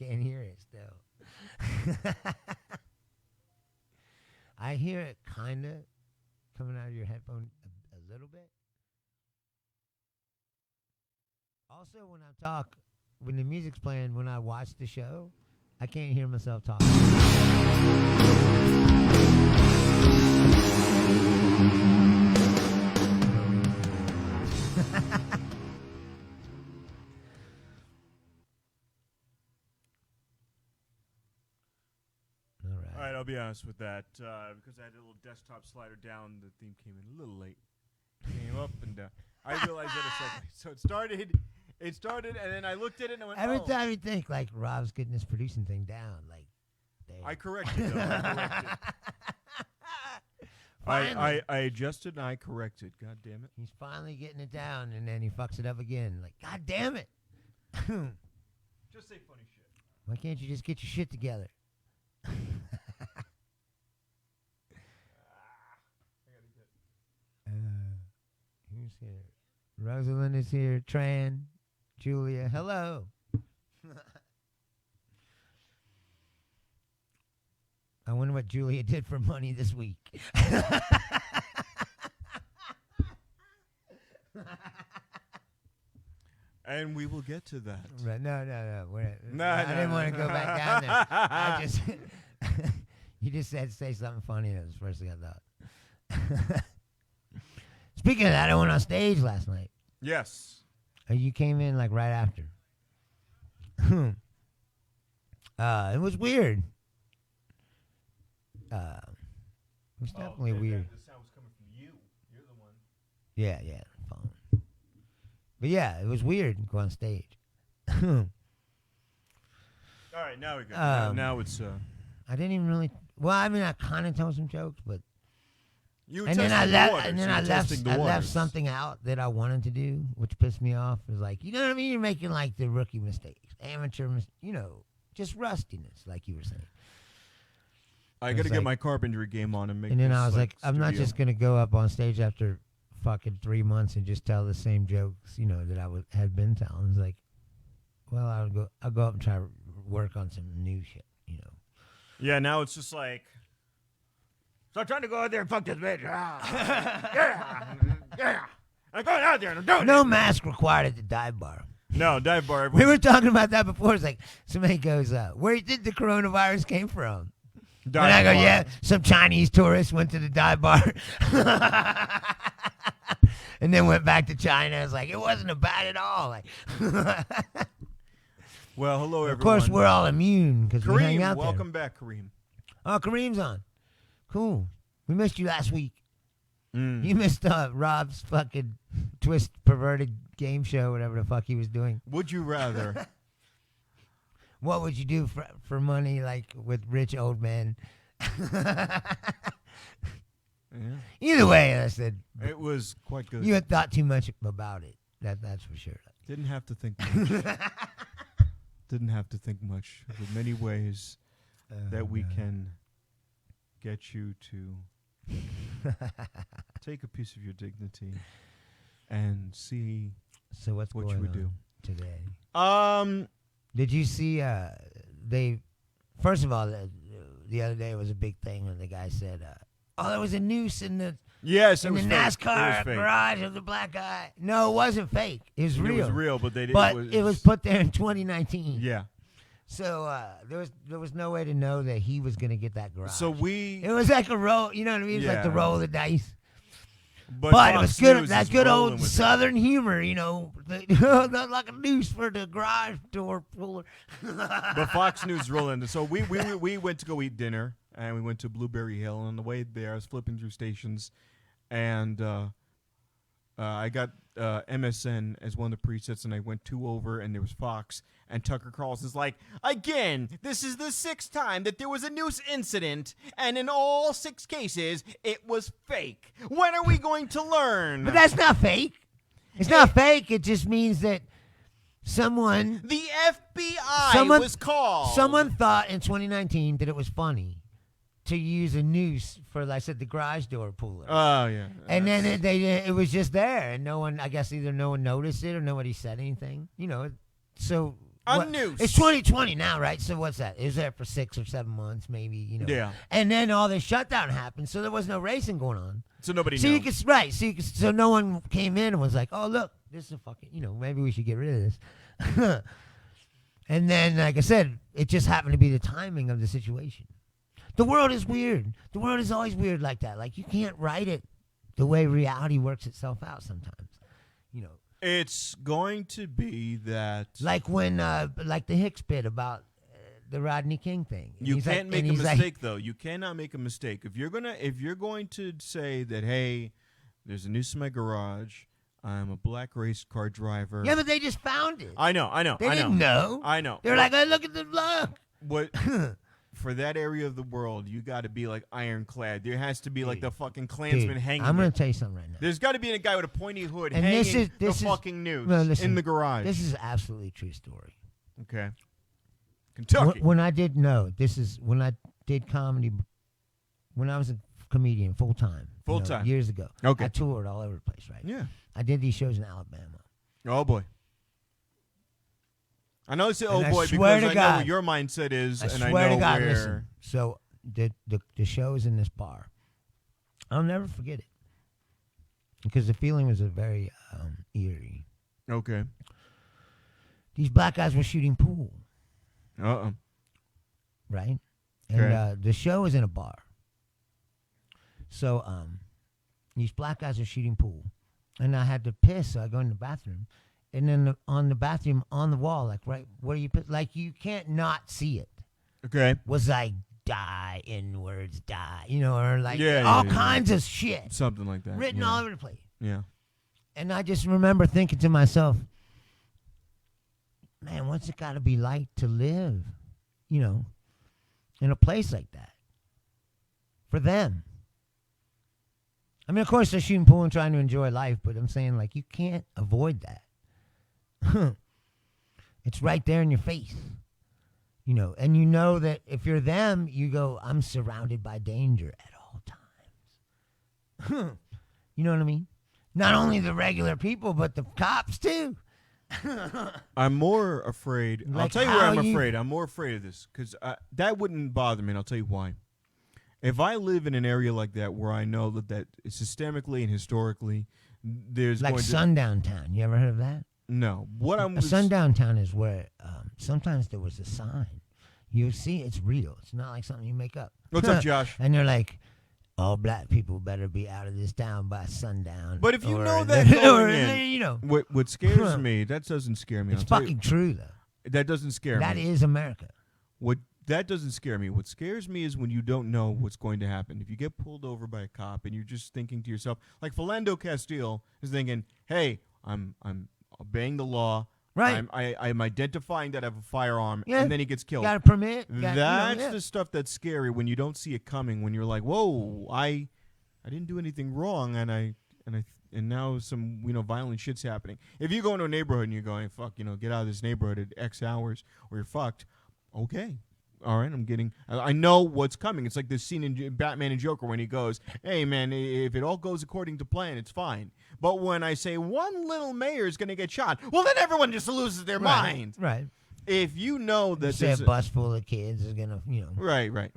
can't hear it still. I hear it kind of coming out of your headphone a little bit. Also, when the music's playing, when I watch the show, I can't hear myself talking. All right, I'll be honest with that. Because I had a little desktop slider down, the theme came in a little late. Came up and down. I realized that a second. So it started, and then I looked at it and I went, Every time you think, like, Rob's getting this producing thing down, like, there. I corrected, though. I adjusted and I corrected. God damn it. He's finally getting it down, and then he fucks it up again. Like, God damn it. Just say funny shit. Why can't you just get your shit together? Who's here? Rosalind is here. Tran. Julia. Hello. I wonder what Julia did for money this week. And we will get to that. Right. No. I didn't want to go back down there. I just, you just said say something funny. That was the first thing I thought. Speaking of that, I went on stage last night. Yes. You came in like right after. It was weird. It was definitely weird. The sound was coming from you. You're the one. Yeah, phone. But yeah, it was weird to go on stage. All right, now we go. Now it's. I didn't even really. Well, I mean, I kind of told some jokes, but. And then I left something out that I wanted to do, which pissed me off. It was like, you know what I mean? You're making like the rookie mistakes, just rustiness, like you were saying. I got to get my carpentry game on and make. And then this, I was like, I'm not studio. just gonna go up on stage after fucking 3 months and just tell the same jokes, that I had been telling. It's like, well, I'll go up and try to work on some new shit, Yeah, now it's just like. So I'm trying to go out there and fuck this bitch. Yeah. I'm going out there and I'm doing No it. mask required at the dive bar. No, dive bar. We were talking about that before. It's like, somebody goes, where did the coronavirus came from? And I go, yeah, some Chinese tourists went to the dive bar. And then went back to China. It's like, it wasn't bad at all. Like, well, hello, everyone. Of course, we're all immune because we hang out welcome back, Kareem. Oh, Kareem's on. Cool. We missed you last week. Mm. You missed Rob's fucking twist perverted game show, whatever the fuck he was doing. Would you rather? What would you do for money, like with rich old men? Yeah. Either way, I said It was quite good. You had thought too much about it. That's for sure. Didn't have to think much. Didn't have to think much. There's many ways that we can get you to take a piece of your dignity and see what you would do today. Did you see first of all, the other day was a big thing when the guy said there was a noose in the NASCAR garage of the black guy. No, it wasn't fake. It was real. It was real, but it was put there in 2019. Yeah. So there was no way to know that he was going to get that garage. So it was like a roll, you know what I mean? It was like the roll of the dice. But it was good. That good old Southern humor, like a noose for the garage door puller. But Fox News rolling. So we went to go eat dinner, and we went to Blueberry Hill. And on the way there, I was flipping through stations, and I got MSN as one of the presets, and I went 2 over, and there was Fox. And Tucker Carlson's like, again, this is the 6th time that there was a noose incident, and in all 6 cases, it was fake. When are we going to learn? But that's not fake. It's not fake. It just means that someone... The FBI was called. Someone thought in 2019 that it was funny to use a noose for, like I said, the garage door puller. Oh, yeah. And then it was just there, and no one, I guess either no one noticed it or nobody said anything. So... A noose. It's 2020 now, right? So what's that? It was there for 6 or 7 months, maybe. Yeah. And then all this shutdown happened, so there was no racing going on. So nobody knew. So no one came in and was like, "Oh, look, this is a fucking, maybe we should get rid of this." And then, like I said, it just happened to be the timing of the situation. The world is weird. The world is always weird like that. Like, you can't write it the way reality works itself out sometimes. It's going to be that. Like when, like the Hicks bit about the Rodney King thing. You can't make a mistake, though. You cannot make a mistake. If you're going to say that, hey, there's a noose in my garage, I'm a black race car driver. Yeah, but they just found it. I know. They didn't know. I know. They're like, "Oh, look at the block." What? For that area of the world, you got to be like ironclad. There has to be like the fucking Klansman hanging. I'm going to tell you something right now. There's got to be a guy with a pointy hood and hanging the fucking noose in the garage. This is absolutely a true story. Okay. Kentucky. When I did when I did comedy, when I was a comedian full time, years ago. Okay. I toured all over the place, right? Yeah. I did these shows in Alabama. Oh boy. I know it's boy because I know what your mindset is, and I know where. Listen, so the show is in this bar. I'll never forget it because the feeling was very eerie. Okay. These black guys were shooting pool. Right? And okay. The show is in a bar. So these black guys are shooting pool. And I had to piss, so I go in the bathroom. And then on the bathroom, on the wall, like right where you put, like you can't not see it. Okay. Was like die, N-words, die, or like all kinds of shit. Something like that. Written all over the place. Yeah. And I just remember thinking to myself, man, what's it got to be like to live, in a place like that? For them. I mean, of course, they're shooting pool and trying to enjoy life, but I'm saying, like, you can't avoid that. It's right there in your face. And you know that if you're them, you go, I'm surrounded by danger at all times. You know what I mean? Not only the regular people, but the cops, too. I'm more afraid. I'll tell you where I'm afraid. I'm more afraid of this because that wouldn't bother me, and I'll tell you why. If I live in an area like that where I know that systemically and historically there's like going to... Sundown Town. You ever heard of that? No. A Sundown Town is where sometimes there was a sign. You see, it's real. It's not like something you make up. What's up, Josh? And they're like, all black people better be out of this town by sundown. But if you know that going in, what scares me, that doesn't scare me. It's fucking true, though. That doesn't scare me. That is America. That doesn't scare me. What scares me is when you don't know what's going to happen. If you get pulled over by a cop and you're just thinking to yourself, like Philando Castile is thinking, hey, I'm obeying the law. Right. I'm identifying that I have a firearm, yeah. And then he gets killed. Got a permit. That's the stuff that's scary when you don't see it coming. When you're like, whoa, I didn't do anything wrong, and now some violent shit's happening. If you go into a neighborhood and you're going, fuck, get out of this neighborhood at X hours, or you're fucked. Okay. All right, I know what's coming. It's like this scene in Batman and Joker when he goes, hey, man, if it all goes according to plan, it's fine. But when I say one little mayor is going to get shot, well, then everyone just loses their mind. Right. If you know that there's a bus full of kids is going to, Right.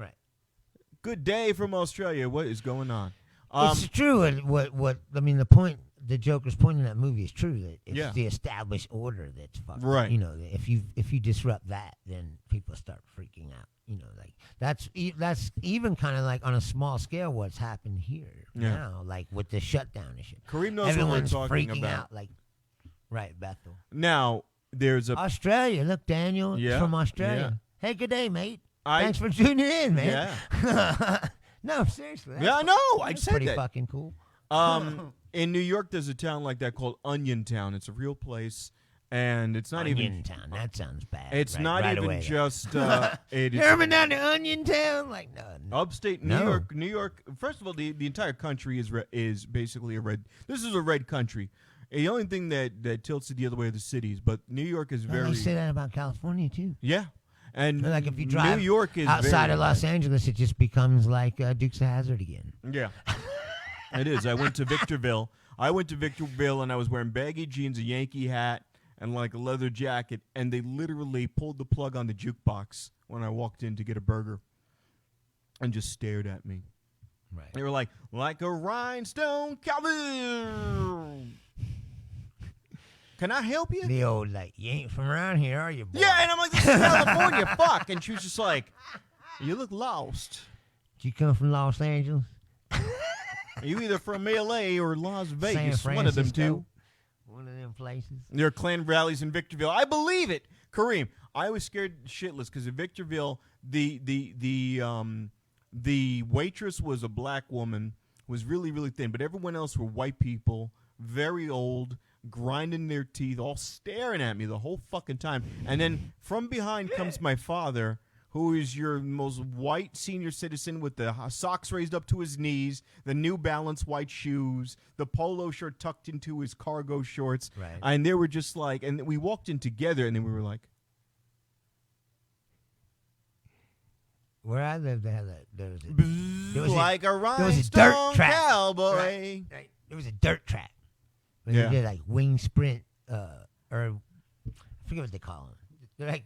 Good day from Australia. What is going on? It's true. The point, the Joker's point in that movie is true. That it's the established order that's fucked. Right. If you disrupt that, then people start freaking out. Like that's even kind of like on a small scale what's happened here now, like with the shutdown and shit. Kareem knows Everyone's what we're talking freaking about. out, like right, Bethel. Now there's Australia. Look, Daniel from Australia. Yeah. Hey, good day, mate. Thanks for tuning in, man. Yeah. No, seriously. Yeah, I know. I said pretty that. Fucking cool. In New York, there's a town like that called Onion Town. It's a real place, and it's not Onion Town. That sounds bad. It's not even away, just. You ever been down to Onion Town? Like no. Upstate New York. First of all, the entire country is basically a red. This is a red country. The only thing that tilts it the other way are the cities, but New York is very. They say that about California too. Yeah. And like if you drive New York is outside of Los Angeles, it just becomes like Dukes of Hazzard again. Yeah. It is. I went to Victorville, and I was wearing baggy jeans, a Yankee hat, and like a leather jacket, and they literally pulled the plug on the jukebox when I walked in to get a burger and just stared at me. Right. They were like a rhinestone cowboy. Can I help you? The old, like, you ain't from around here, are you, boy? Yeah, and I'm like, this is California, fuck. And she was just like, you look lost. Did you come from Los Angeles? You either from LA or Las Vegas, San one of them Francisco? two. One of them places. There are Klan rallies in Victorville. I believe it. Kareem, I was scared shitless because in Victorville, the waitress was a black woman, was really, really thin, but everyone else were white people, very old, grinding their teeth, all staring at me the whole fucking time. And then from behind comes my father, who is your most white senior citizen with the socks raised up to his knees, the New Balance white shoes, the polo shirt tucked into his cargo shorts. Right. And they were just like, and we walked in together, and then we were like, Where I lived, there was like a dirt track. cowboy. Right. There was a dirt track. Where Yeah. they did like wing sprint, or I forget what they call them. They're like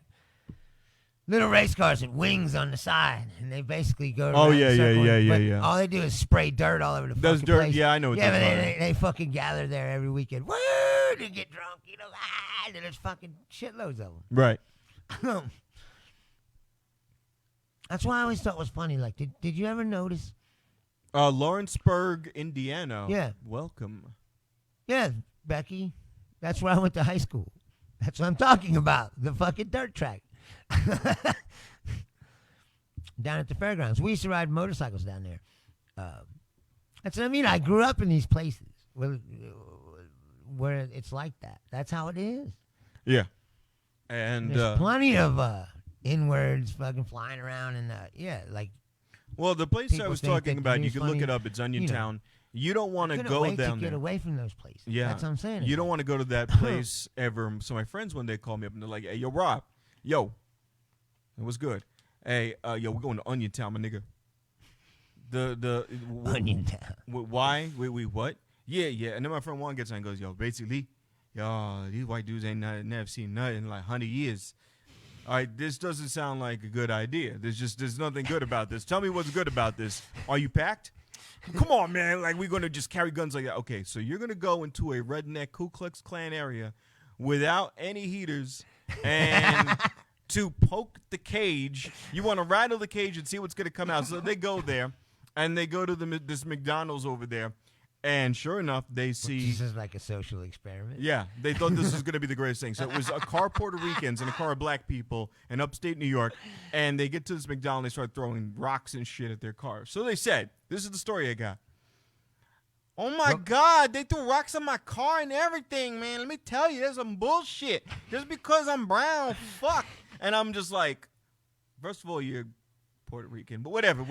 little race cars with wings on the side, and they basically go. Oh, around yeah, in a circle, yeah. but all they do is spray dirt all over the Those fucking dirt, place. yeah, I know what Yeah, those but are. they fucking gather there every weekend. Woo! To get drunk, and there's fucking shitloads of Right. them. That's why I always thought it was funny. Like, did you ever notice? Lawrenceburg, Indiana. Yeah. Welcome. Yeah, Becky. That's where I went to high school. That's what I'm talking about. The fucking dirt track. Down at the fairgrounds. We used to ride motorcycles down there. That's what I mean. I grew up in these places where it's like that. That's how it is. Yeah. And there's plenty of inwards fucking flying around and like. well, the place I people was think talking that about, the you can look funny, it up. It's Onion Town. You don't want to couldn't go wait down to get there. away from those places. Yeah, that's what I'm saying. You don't want to go to that place ever. So my friends one day called me up and they're like, "Hey, yo, Rob, yo, it was good. Hey, yo, we're going to Onion Town, my nigga. Onion Town. Why? Wait, what? Yeah. And then my friend Juan gets on and goes, yo, basically, these white dudes ain't never seen nothing in like 100 years. All right, this doesn't sound like a good idea. There's nothing good about this. Tell me what's good about this. Are you packed? Come on, man. Like, we're going to just carry guns like that. Okay, so you're going to go into a redneck Ku Klux Klan area without any heaters and to poke the cage. You want to rattle the cage and see what's going to come out. So they go there, and they go to this McDonald's over there. And sure enough, they see... This is like a social experiment. Yeah, they thought this was going to be the greatest thing. So it was a car of Puerto Ricans and a car of black people in upstate New York. And they get to this McDonald's, they start throwing rocks and shit at their cars. So they said, this is the story I got. Oh, my God, they threw rocks on my car and everything, man. Let me tell you, there's some bullshit. Just because I'm brown, fuck. And I'm just like, first of all, you're Puerto Rican. But whatever.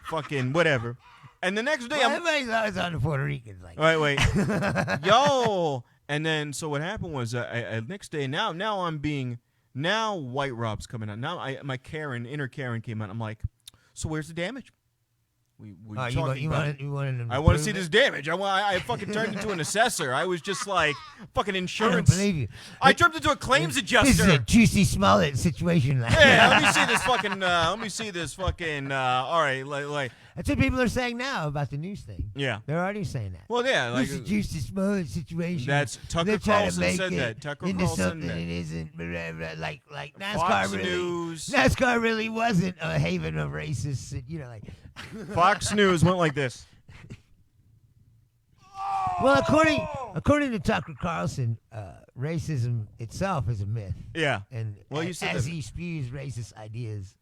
Fucking whatever. And the next day, everybody's always on the Puerto Ricans. Like, wait, yo. And then, so what happened was, next day, now White Rob's coming out. Now my inner Karen came out. I'm like, so where's the damage? We you wanted to I want to see this damage. I fucking turned into an assessor. I was just like fucking insurance. I don't believe you. I turned into a claims adjuster. This is a Juicy Smollett situation. Yeah, let me see this fucking. All right, like. That's what people are saying now about the news thing. Yeah, they're already saying that. Well, yeah, like this is Juicy Smollett situation. That's Tucker Carlson said that. Tucker Carlson into something it isn't. Like NASCAR Fox really. News. NASCAR really wasn't a haven of racists. Like. Fox News went like this. Well, according to Tucker Carlson, racism itself is a myth. Yeah. And you said as he spews racist ideas.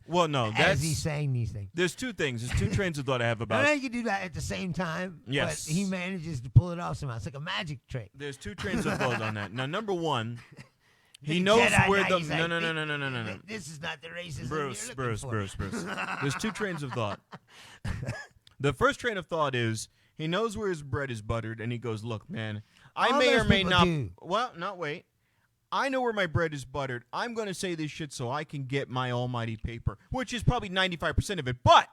Well, no, as he's saying these things. There's two things. There's two trains of thought I have about. I know you can do that at the same time. Yes. But he manages to pull it off somehow. It's like a magic trick. There's two trains of thought on that. Now, number one, he knows where the no. This is not the racism Bruce. There's two trains of thought. The first train of thought is he knows where his bread is buttered, and he goes, "Look, man, I may or may not. Well, not wait. I know where my bread is buttered. I'm going to say this shit so I can get my almighty paper, which is probably 95% of it. But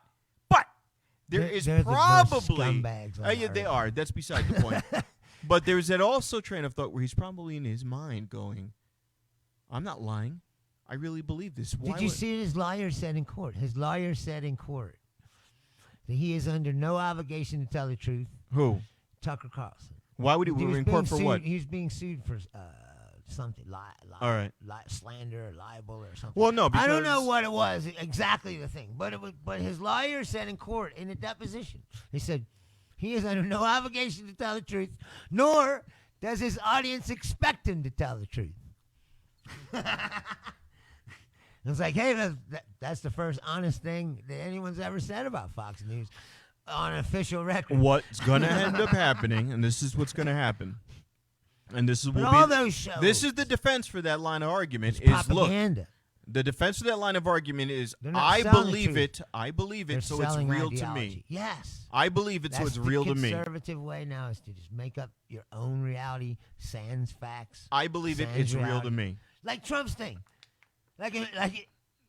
there is probably scumbags. Yeah, they are. That's beside the point. But there's that also train of thought where he's probably in his mind going, I'm not lying. I really believe this. Did you see what his lawyer said in court? His lawyer said in court that he is under no obligation to tell the truth. Who? Tucker Carlson. Why would he be in court for what? He was being sued for something, all right, slander or libel or something. Well, no, I don't know what it was exactly the thing, but his lawyer said in court in a deposition, he said he is under no obligation to tell the truth, nor does his audience expect him to tell the truth. It's like, hey, that's the first honest thing that anyone's ever said about Fox News on an official record. What's going to end up happening, and this is what's going to happen, and this is those shows. This is the defense for that line of argument. It's propaganda. Look, the defense for that line of argument is I believe it, so it's real to me. Yes. I believe it, so it's real to me. The conservative way now is to just make up your own reality, sans facts. I believe it's reality. Real to me. Like Trump's thing.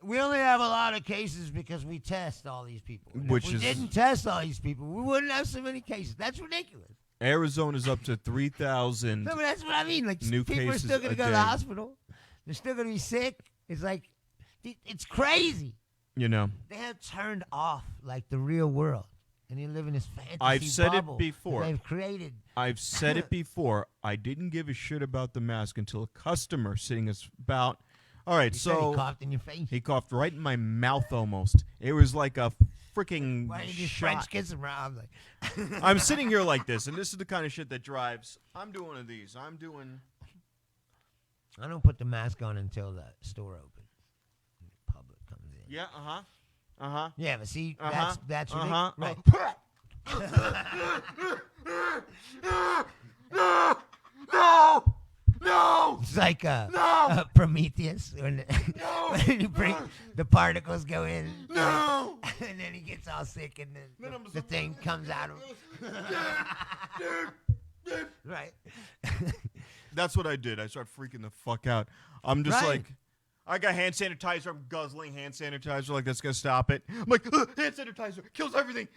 We only have a lot of cases because we test all these people. And if we didn't test all these people, we wouldn't have so many cases. That's ridiculous. Arizona's up to 3,000. No, but that's what I mean. Like, new people are still going to go to the hospital. They're still going to be sick. It's like, it's crazy. You know. They have turned off, like, the real world. And you live in this fantasy I've said bubble it before. They've created. I've said it before. I didn't give a shit about the mask until a customer sitting us about. All right, so he coughed in your face. He coughed right in my mouth almost. It was like a freaking Why did you shot. French kiss him around? Like I'm sitting here like this, and this is the kind of shit that drives. I'm doing one of these. I don't put the mask on until the store opens. The public comes in. Yeah, Yeah, but see, that's ridiculous. Right. No! It's like Prometheus when you bring the particles go in. No! And then he gets all sick, and then the thing comes out of him. Right. That's what I did. I started freaking the fuck out. I'm just like, I got hand sanitizer. I'm guzzling hand sanitizer like that's going to stop it. I'm like, hand sanitizer kills everything.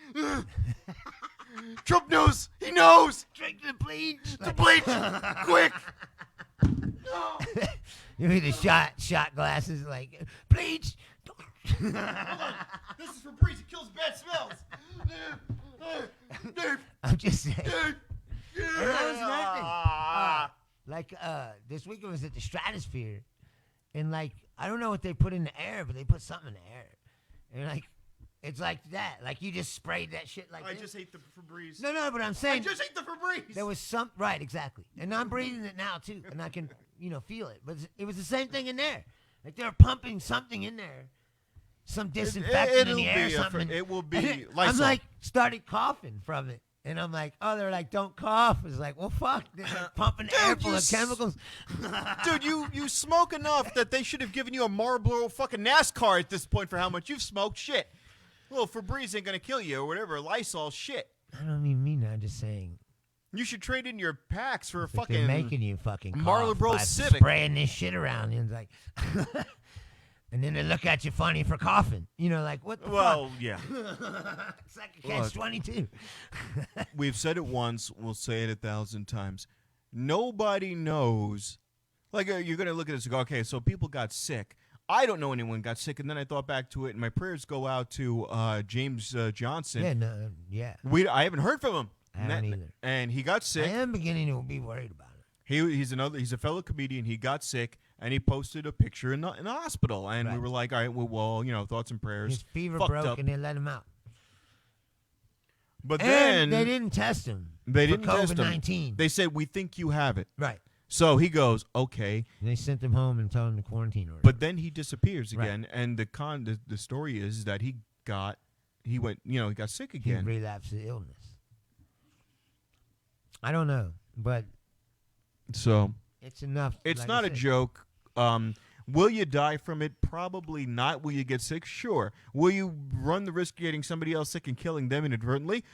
Trump knows. He knows. Drink the bleach. The bleach. Quick. No. You need the shot glasses like bleach. Hold on. This is Febreze. It kills bad smells. I'm just saying. That was nothing. This week it was at the Stratosphere, and like I don't know what they put in the air, but they put something in the air, and like it's like that. Like you just sprayed that shit like. I just hate the Febreze. No, but I'm saying I just hate the Febreze. There was some right, exactly, and I'm breathing it now too, and I can feel it. But it was the same thing in there. Like they were pumping something in there, some disinfectant in the air, or something. It will be. I'm like started coughing from it. And I'm like, oh, they're like, don't cough. It's like, well, fuck. They're like pumping air full of chemicals. Dude, you smoke enough that they should have given you a Marlboro fucking NASCAR at this point for how much you've smoked. Shit. Well, Febreze ain't going to kill you or whatever. Lysol, shit. I don't even mean that. I'm just saying. You should trade in your packs for a they're fucking making you fucking cough Marlboro by Civic. Spraying this shit around. And it's like... And then they look at you funny for coughing. Like, what the fuck? Well, yeah. It's like a catch-22. We've said it once. We'll say it 1,000 times. Nobody knows. Like, you're going to look at this and go, okay, so people got sick. I don't know anyone got sick. And then I thought back to it, and my prayers go out to James Johnson. Yeah. I haven't heard from him. I haven't either. And he got sick. I am beginning to be worried about it. He's a fellow comedian. He got sick. And he posted a picture in the hospital, and we were like, all right, well, thoughts and prayers. His fever broke, and they let him out. But then they didn't test him. They didn't test him. COVID-19. They said, we think you have it. Right. So he goes, okay. And they sent him home and told him to quarantine order. But then he disappears again, and the story is that he got sick again. He relapsed the illness. I don't know, but so it's enough. It's like not a joke. Will you die from it? Probably not. Will you get sick? Sure. Will you run the risk of getting somebody else sick and killing them inadvertently?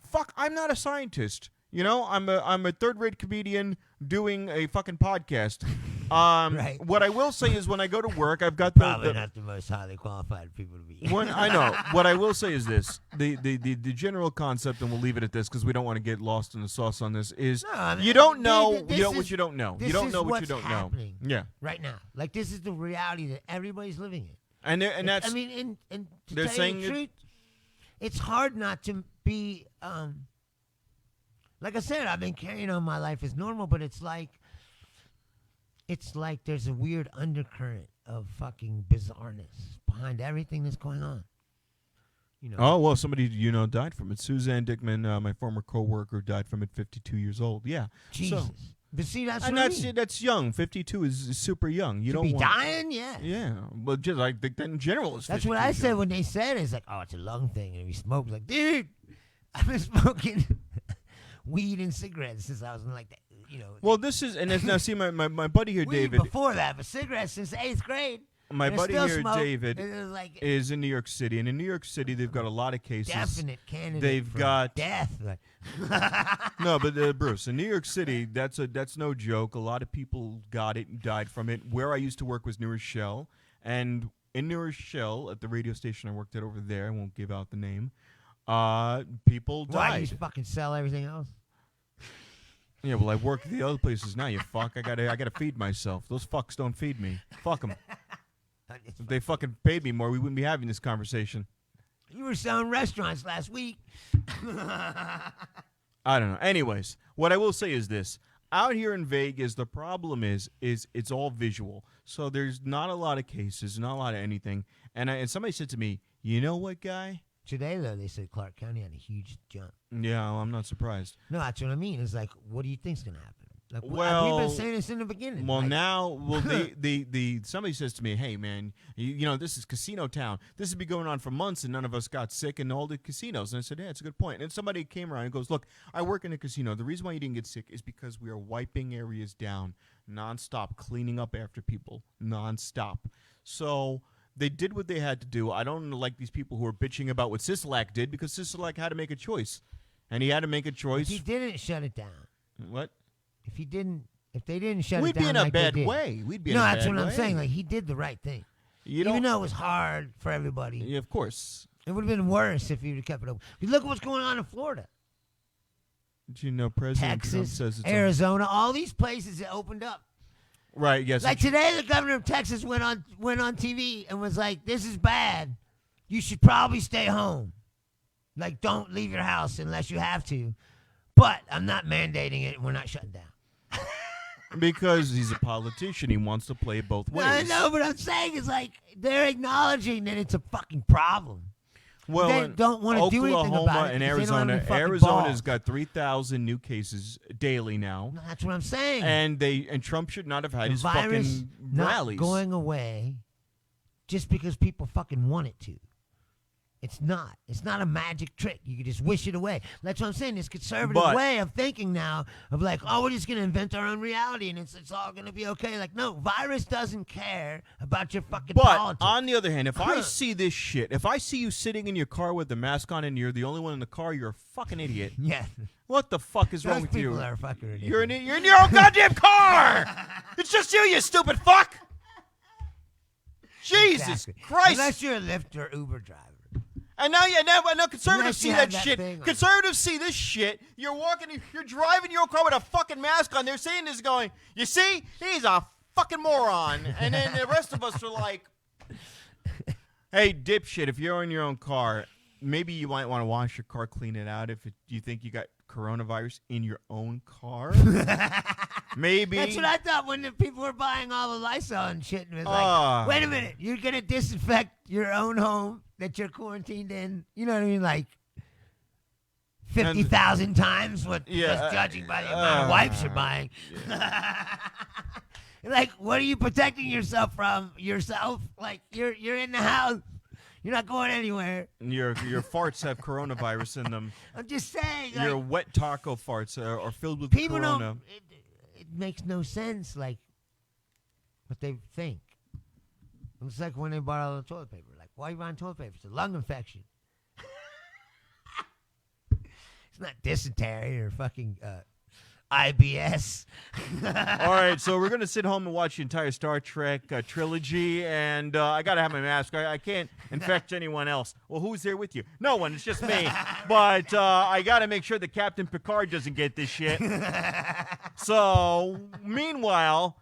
Fuck, I'm not a scientist. You know, I'm a third-rate comedian doing a fucking podcast. Right. What I will say is when I go to work, I've got Probably not the most highly qualified people to be. I know. What I will say is this: the general concept, and we'll leave it at this because we don't want to get lost in the sauce on this. Is you don't know what you don't know. You don't know what you don't know. Yeah. Right now, like this is the reality that everybody's living in. And that's. I mean, and to they're tell saying you the truth, it's hard not to be. Like I said, I've been carrying on my life as normal, but it's like there's a weird undercurrent of fucking bizarreness behind everything that's going on. You know. Oh, well, somebody died from it. Suzanne Dickman, my former coworker, died from it 52 years old. Yeah. Jesus. So, but see, that's and what I mean. That's young. 52 is super young. You to don't be want dying, yeah. Yeah, but just I think that in general is. That's what I said when they said it. It's like, oh, it's a lung thing, and we smoke. Like, dude, I've been smoking weed and cigarettes since I was in like that. Well, this is, and now see my buddy here, weed David. Before that, but cigarettes since 8th grade. My buddy here, smoke. David, is in New York City, and in New York City, they've got a lot of cases. Definite candidate. They've got death. No, but Bruce, in New York City, that's no joke. A lot of people got it and died from it. Where I used to work was New Rochelle, and in New Rochelle, at the radio station I worked at over there, I won't give out the name. People died. Why, you fucking sell everything else? Yeah, well, I work at the other places now. You fuck. I gotta feed myself. Those fucks don't feed me. Fuck them. If they fucking paid me more, we wouldn't be having this conversation. You were selling restaurants last week. I don't know. Anyways, what I will say is this: out here in Vegas, the problem is it's all visual. So there's not a lot of cases, not a lot of anything. And somebody said to me, "You know what, guy?" Today, though, they said Clark County had a huge jump. Yeah, well, I'm not surprised. No, that's what I mean. It's like, what do you think's going to happen? Like, well, we've been saying this in the beginning. Well, like, now, somebody says to me, "Hey, man, you know this is casino town. This has been going on for months, and none of us got sick in all the casinos." And I said, "Yeah, it's a good point." And somebody came around and goes, "Look, I work in a casino. The reason why you didn't get sick is because we are wiping areas down nonstop, cleaning up after people nonstop." So they did what they had to do. I don't like these people who are bitching about what Sisolak did because Sisolak had to make a choice, and he had to make a choice. If he didn't shut it down. What? If they didn't shut We'd it down, be in a like bad they did. way. We'd be no, in a bad way. that's what I'm saying. Like, he did the right thing. Even though it was hard for everybody. Yeah, of course. It would have been worse if he would have kept it open. Look at what's going on in Florida. Did you know President Trump Texas, says it's Arizona, all these places that opened up. Right, yes. Like today, the governor of Texas went on TV and was like, "This is bad. You should probably stay home. Like, don't leave your house unless you have to. But I'm not mandating it. And we're not shutting down." Because he's a politician. He wants to play both ways. I know, but I'm saying is like they're acknowledging that it's a fucking problem. Well, they don't want to do anything about it. And Arizona's Arizona's got 3,000 new cases daily now. No, that's what I'm saying. And Trump should not have had his fucking rallies. Not going away just because people fucking want it to. It's not. It's not a magic trick. You can just wish it away. That's what I'm saying. This conservative way of thinking now of like, oh, we're just going to invent our own reality and it's all going to be okay. Like, no, virus doesn't care about your fucking politics. But on the other hand, if I see this shit, if I see you sitting in your car with the mask on and you're the only one in the car, you're a fucking idiot. Yeah. What the fuck is wrong with you? Those people are fucking idiots. You're in your own goddamn car. It's just you stupid fuck. Jesus Christ. Unless you're a Lyft or Uber driver. And now conservatives see that shit. Conservatives see this shit. You're driving your car with a fucking mask on. They're saying this going, you see, he's a fucking moron. And then the rest of us are like, hey, dipshit, if you're in your own car, maybe you might want to wash your car, clean it out if you think you got coronavirus in your own car. Maybe. That's what I thought when the people were buying all the Lysol and shit. And it was like, wait a minute, you're going to disinfect your own home that you're quarantined in? You know what I mean? Like 50,000 times what just judging by the amount of wipes you're buying. Yeah. Like, what are you protecting yourself from? Yourself? Like, you're in the house. You're not going anywhere. Your farts have coronavirus in them. I'm just saying. Your like, wet taco farts are filled with people corona. It makes no sense, like, what they think. It's like when they bought all the toilet paper. Like, why are you buying toilet paper? It's a lung infection. It's It's not dysentery or fucking IBS. All right, so we're going to sit home and watch the entire Star Trek trilogy, and I got to have my mask. I can't infect anyone else. Well, who's there with you? No one. It's just me. But I got to make sure that Captain Picard doesn't get this shit. So, meanwhile,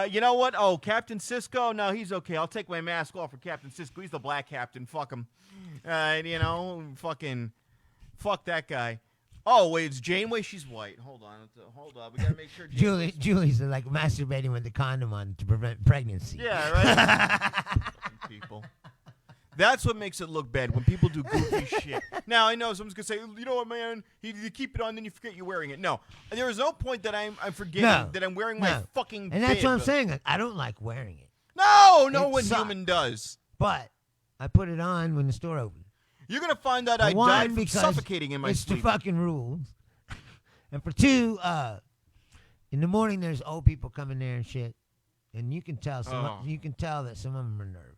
you know what? Oh, Captain Sisko? No, he's okay. I'll take my mask off for Captain Sisko. He's the black captain. Fuck him. Fuck that guy. Oh, wait, it's Janeway? She's white. Hold on. We got to make sure. Julie's like masturbating with the condom on to prevent pregnancy. Yeah, right? People. That's what makes it look bad, when people do goofy shit. Now, I know someone's going to say, you know what, man? You keep it on, then you forget you're wearing it. No. There is no point that I'm forgetting that I'm wearing my fucking And that's bib. what I'm saying. I don't like wearing it. No one human does. But I put it on when the store opens. You're going to find out I died from suffocating in my sleep. It's the fucking rules. And for two, in the morning there's old people coming there and shit. And you can tell that some of them are nervous.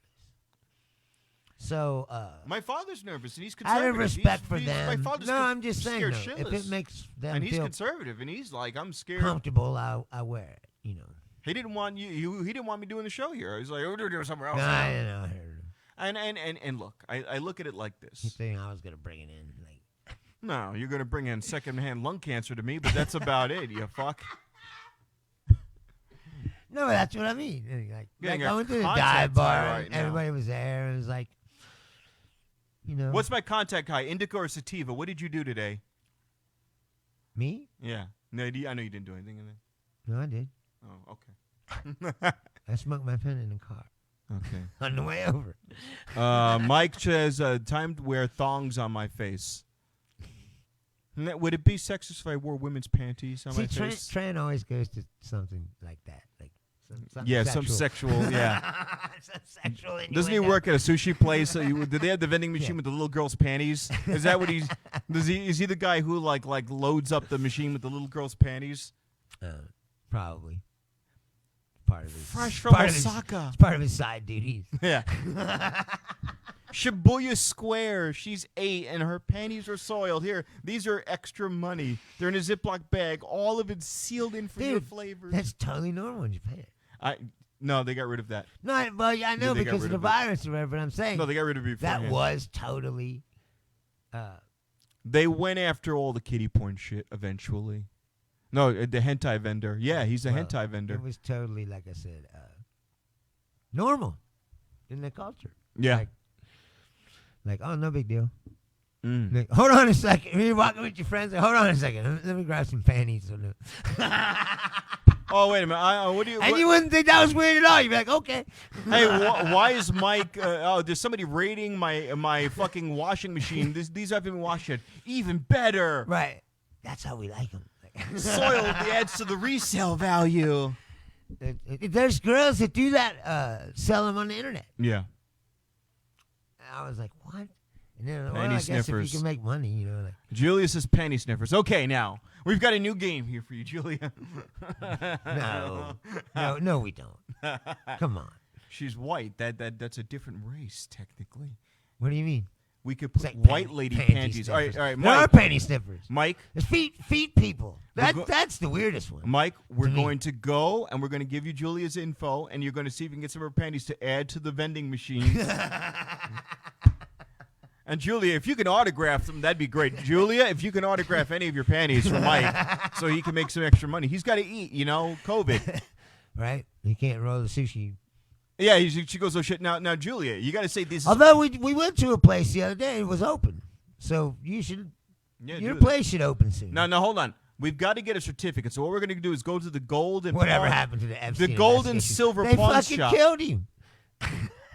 So my father's nervous and he's conservative. Out of respect for them. My father's I'm just saying, though, if it makes them and he's feel conservative and he's like, I'm scared. Comfortable, I wear it, you know. He didn't want you. He didn't want me doing the show here. He's like, we're doing it somewhere else. No, I know. And look, I look at it like this. You think I was gonna bring it in? Like, no, you're gonna bring in secondhand lung cancer to me, but that's about it. You fuck. No, that's what I mean. Like I went to the dive bar, and everybody was there. It was like, you know. What's my contact high? Indica or sativa? What did you do today? Me? Yeah. No, I know you didn't do anything in there. No, I did. Oh, okay. I smoked my pen in the car. Okay. On the way over. Mike says, time to wear thongs on my face. Would it be sexist if I wore women's panties on my face? Tran always goes to something like that. Like some sexual, yeah. Some sexual innuendo. Doesn't he work at a sushi place? Do they have the vending machine with the little girl's panties? Is that what he's? Is he the guy who like loads up the machine with the little girl's panties? Probably. Part of his Fresh from Osaka. It's part of his side duties. Yeah. Shibuya Square. She's 8 and her panties are soiled. Here, these are extra money. They're in a Ziploc bag. All of it's sealed in for your flavors. That's totally normal in Japan. No, they got rid of that. No, well, I know because of the virus or whatever. But I'm saying no, they got rid of it beforehand. That was totally. They went after all the kiddie porn shit eventually. No, the hentai vendor. Yeah, he's a hentai vendor. It was totally, like I said, normal in the culture. Yeah. Like, oh, no big deal. Like, hold on a second. You're walking with your friends. Hold on a second. Let me grab some panties. Oh, wait a minute. What do you? And you wouldn't think that was weird at all. You'd be like, okay. Hey, why is Mike? There's somebody raiding my fucking washing machine. These haven't been washed yet. Even better. Right. That's how we like them. Soiled adds to the resale value. There's girls that do that, sell them on the internet. Yeah. I was like, what? And then, I guess if you can make money, you know. Like. Julia says panty sniffers. Okay, now we've got a new game here for you, Julia. No, we don't. Come on. She's white. That's a different race, technically. What do you mean? We could put white lady panties. All right, Mike. There are panty sniffers. Mike. It's feet people. That's the weirdest one. Mike, we're going to go, and we're going to give you Julia's info, and you're going to see if you can get some of her panties to add to the vending machine. And Julia, if you can autograph them, that'd be great. Julia, if you can autograph any of your panties for Mike so he can make some extra money. He's got to eat, COVID. Right? You can't roll the sushi. Yeah, she goes, oh, shit. Now, Julia, you got to say this. Although we went to a place the other day, it was open. So you should, your place should open soon. No, hold on. We've got to get a certificate. So what we're going to do is go to the gold and whatever happened to the Epstein the gold and silver pawn shop. They fucking killed him.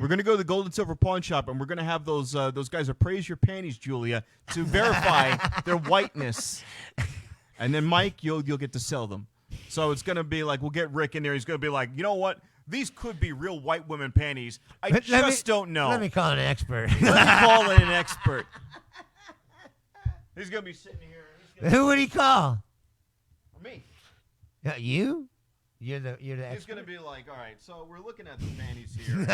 We're going to go to the gold and silver pawn shop, and we're going to have those guys appraise your panties, Julia, to verify their whiteness. And then, Mike, you'll get to sell them. So it's going to be like, we'll get Rick in there. He's going to be like, you know what? These could be real white women panties. I don't know. Let me call an expert. Let me call in an expert. He's going to be sitting here. Who would he call? Me. You? You're the expert. He's going to be like, all right, so we're looking at the panties here.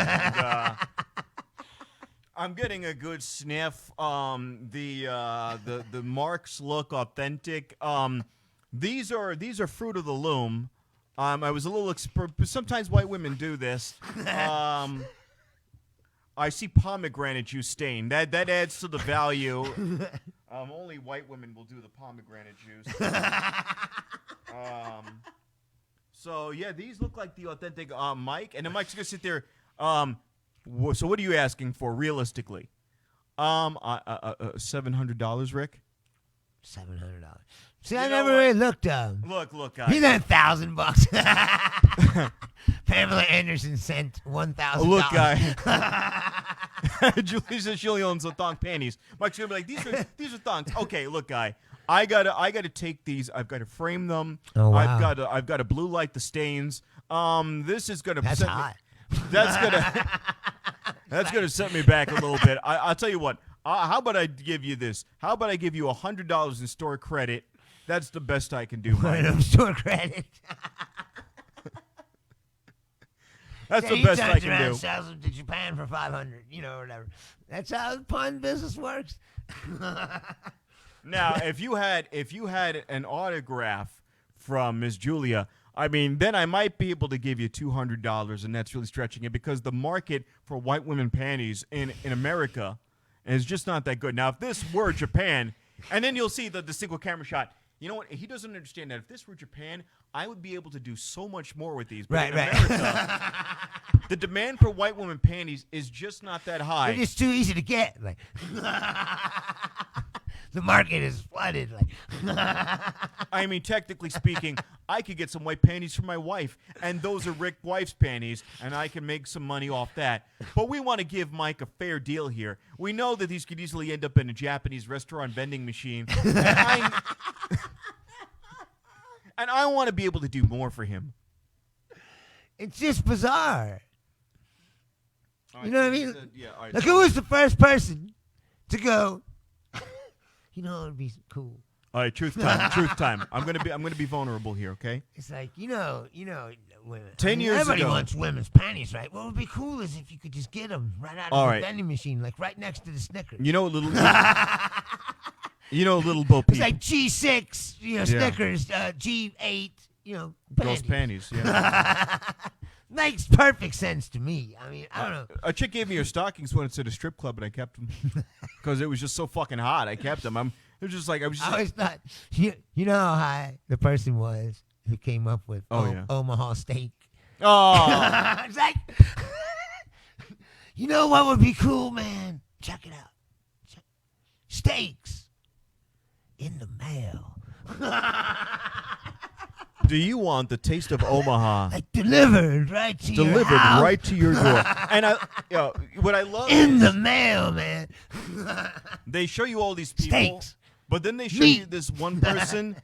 And, I'm getting a good sniff. The marks look authentic. These are fruit of the loom. I was a little sometimes white women do this. I see pomegranate juice stain. That adds to the value. Only white women will do the pomegranate juice. So yeah, these look like the authentic Mike, and then Mike's gonna sit there. So what are you asking for realistically? $700, Rick. $700. See, I never really looked up. Look, guys. He's at $1,000. Pamela Anderson sent $1,000. Look, guy. Julie says she only owns the thong panties. Mike's gonna be like, these are thongs. Okay, look, guy. I gotta take these. I've got to frame them. Oh, wow. I've got to blue light the stains. This is gonna. That's hot. That's gonna set me back a little bit. I'll tell you what. How about I give you this? How about I give you $100 in store credit? That's the best I can do, Mike. Store credit. That's the best I can do. Sells them to Japan for $500, or whatever. That's how the pun business works. Now, if you had an autograph from Miss Julia, I mean, then I might be able to give you $200, and that's really stretching it because the market for white women panties in America is just not that good. Now, if this were Japan, and then you'll see the single camera shot. You know what? He doesn't understand that. If this were Japan, I would be able to do so much more with these. But in America, the demand for white women panties is just not that high. They're just too easy to get. Like, the market is flooded. Like, I mean, technically speaking, I could get some white panties for my wife, and those are Rick's wife's panties, and I can make some money off that. But we want to give Mike a fair deal here. We know that these could easily end up in a Japanese restaurant vending machine, and I want to be able to do more for him. It's just bizarre. Right, you know what I mean? Right, like, who was the first person to go, it would be cool. All right, truth time. I'm gonna be vulnerable here, okay? It's like, women. 10 years everybody ago. wants women's panties, right? What would be cool is if you could just get them right out of the vending machine, like right next to the Snickers. Little Bo Peep. It's like G6, Snickers, G8, panties. Those panties, yeah. Makes perfect sense to me. I mean, I don't know. A chick gave me her stockings when it's at a strip club, and I kept them because it was just so fucking hot. I kept them. I always thought, you know how high the person was who came up with Omaha steak. Oh, it's like, you know what would be cool, man? Check it out. Steaks in the mail. Do you want the taste of Omaha? Like delivered right to your house. Delivered right to your door. And what I love in the mail, man. They show you all these people, Steaks. But then they show you this one person.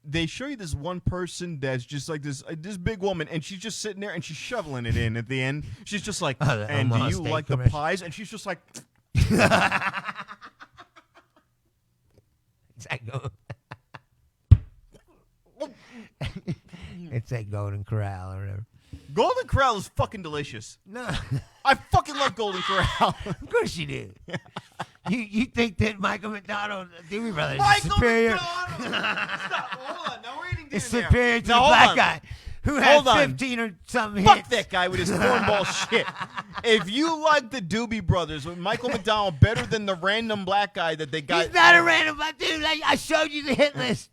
They show you this one person that's just like this big woman, and she's just sitting there and she's shoveling it in at the end. She's just like, and do you like the pies? And she's just like, it's like it's like Golden Corral or whatever. Golden Corral is fucking delicious. No. I fucking love Golden Corral. Of course you do. You think that Michael McDonald, Doobie Brothers, is superior? Stop. Hold on. Now we're eating dinner. It's superior to the black guy who had 15 or something hits. Fuck that guy with his cornball shit. If you like the Doobie Brothers with Michael McDonald better than the random black guy that they got. He's not a random black dude. Like, I showed you the hit list.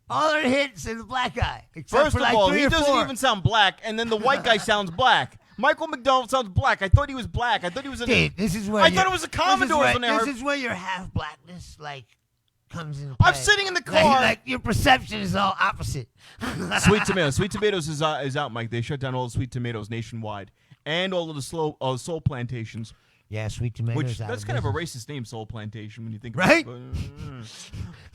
All our hits are the black guy. First of all, he doesn't even sound black, and then the white guy sounds black. Michael McDonald sounds black. I thought he was black. I thought he was this is where I thought it was a Commodore. This is where your half blackness comes into play. I'm sitting in the car. Like your perception is all opposite. Sweet Tomatoes. Sweet Tomatoes is out, Mike. They shut down all the Sweet Tomatoes nationwide, and all of the soul plantations. Yeah, Sweet Tomatoes. That's kind of a racist name, Soul Plantation, when you think about it. Right?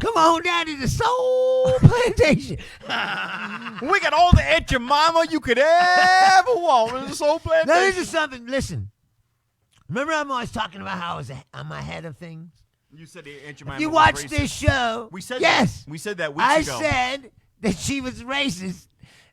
Come on down to the Soul Plantation. We got all the Aunt Jemima you could ever want in the Soul Plantation. Now, this is something. Listen. Remember, I'm always talking about how I was on my head of things? You said Aunt Jemima. If you watch this show, we said yes. That. We said that weeks ago. I said that she was racist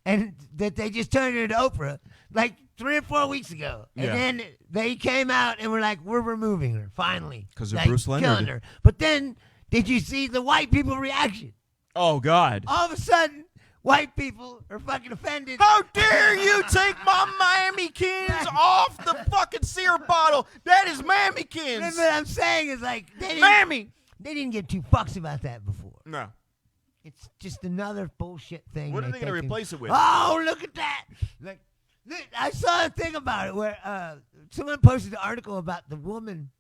and that they just turned her into Oprah. Like, 3 or 4 weeks ago. And Yeah. then they came out and were like, we're removing her, finally. Because of like, Bruce Leonard. killing her. But then, did you see the white people reaction? Oh, God. All of a sudden, white people are fucking offended. How dare you take my Miami Kins off the fucking syrup bottle? That is Miami Kins. That's what I'm saying is like, they didn't give 2 fucks about that before. No. It's just another bullshit thing. What are they going to replace it with? Oh, look at that. Like, I saw a thing about it where someone posted an article about the woman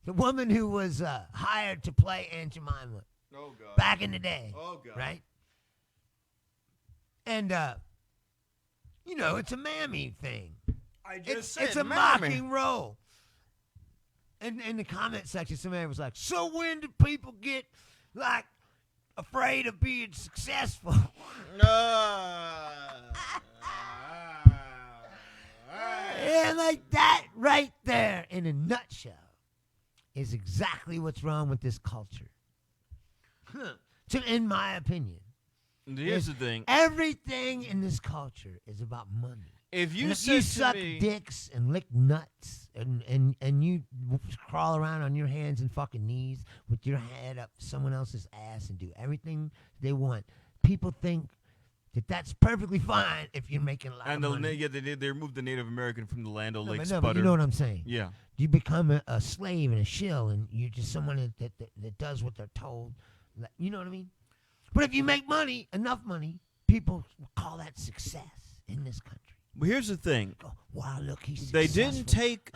who was hired to play Aunt Jemima. Oh, God. Back in the day. Oh, God. Right? And, it's a mammy thing. I just said it's a Mammy. mocking role. And in the comment section, somebody was like, so when do people get, like, afraid of being successful? And like that right there, in a nutshell, is exactly what's wrong with this culture. In my opinion. Here's the thing. Everything in this culture is about money. If you suck dicks and lick nuts and you crawl around on your hands and fucking knees with your head up someone else's ass and do everything they want, people think that that's perfectly fine if you're making a lot of money. They removed the Native American from the Land O'Lakes but butter. you know what I'm saying? Yeah. You become a slave and a shill, and you're just someone that does what they're told. You know what I mean? But if you make money, enough money, people will call that success in this country. But here's the thing. Oh, wow, look, he's They successful.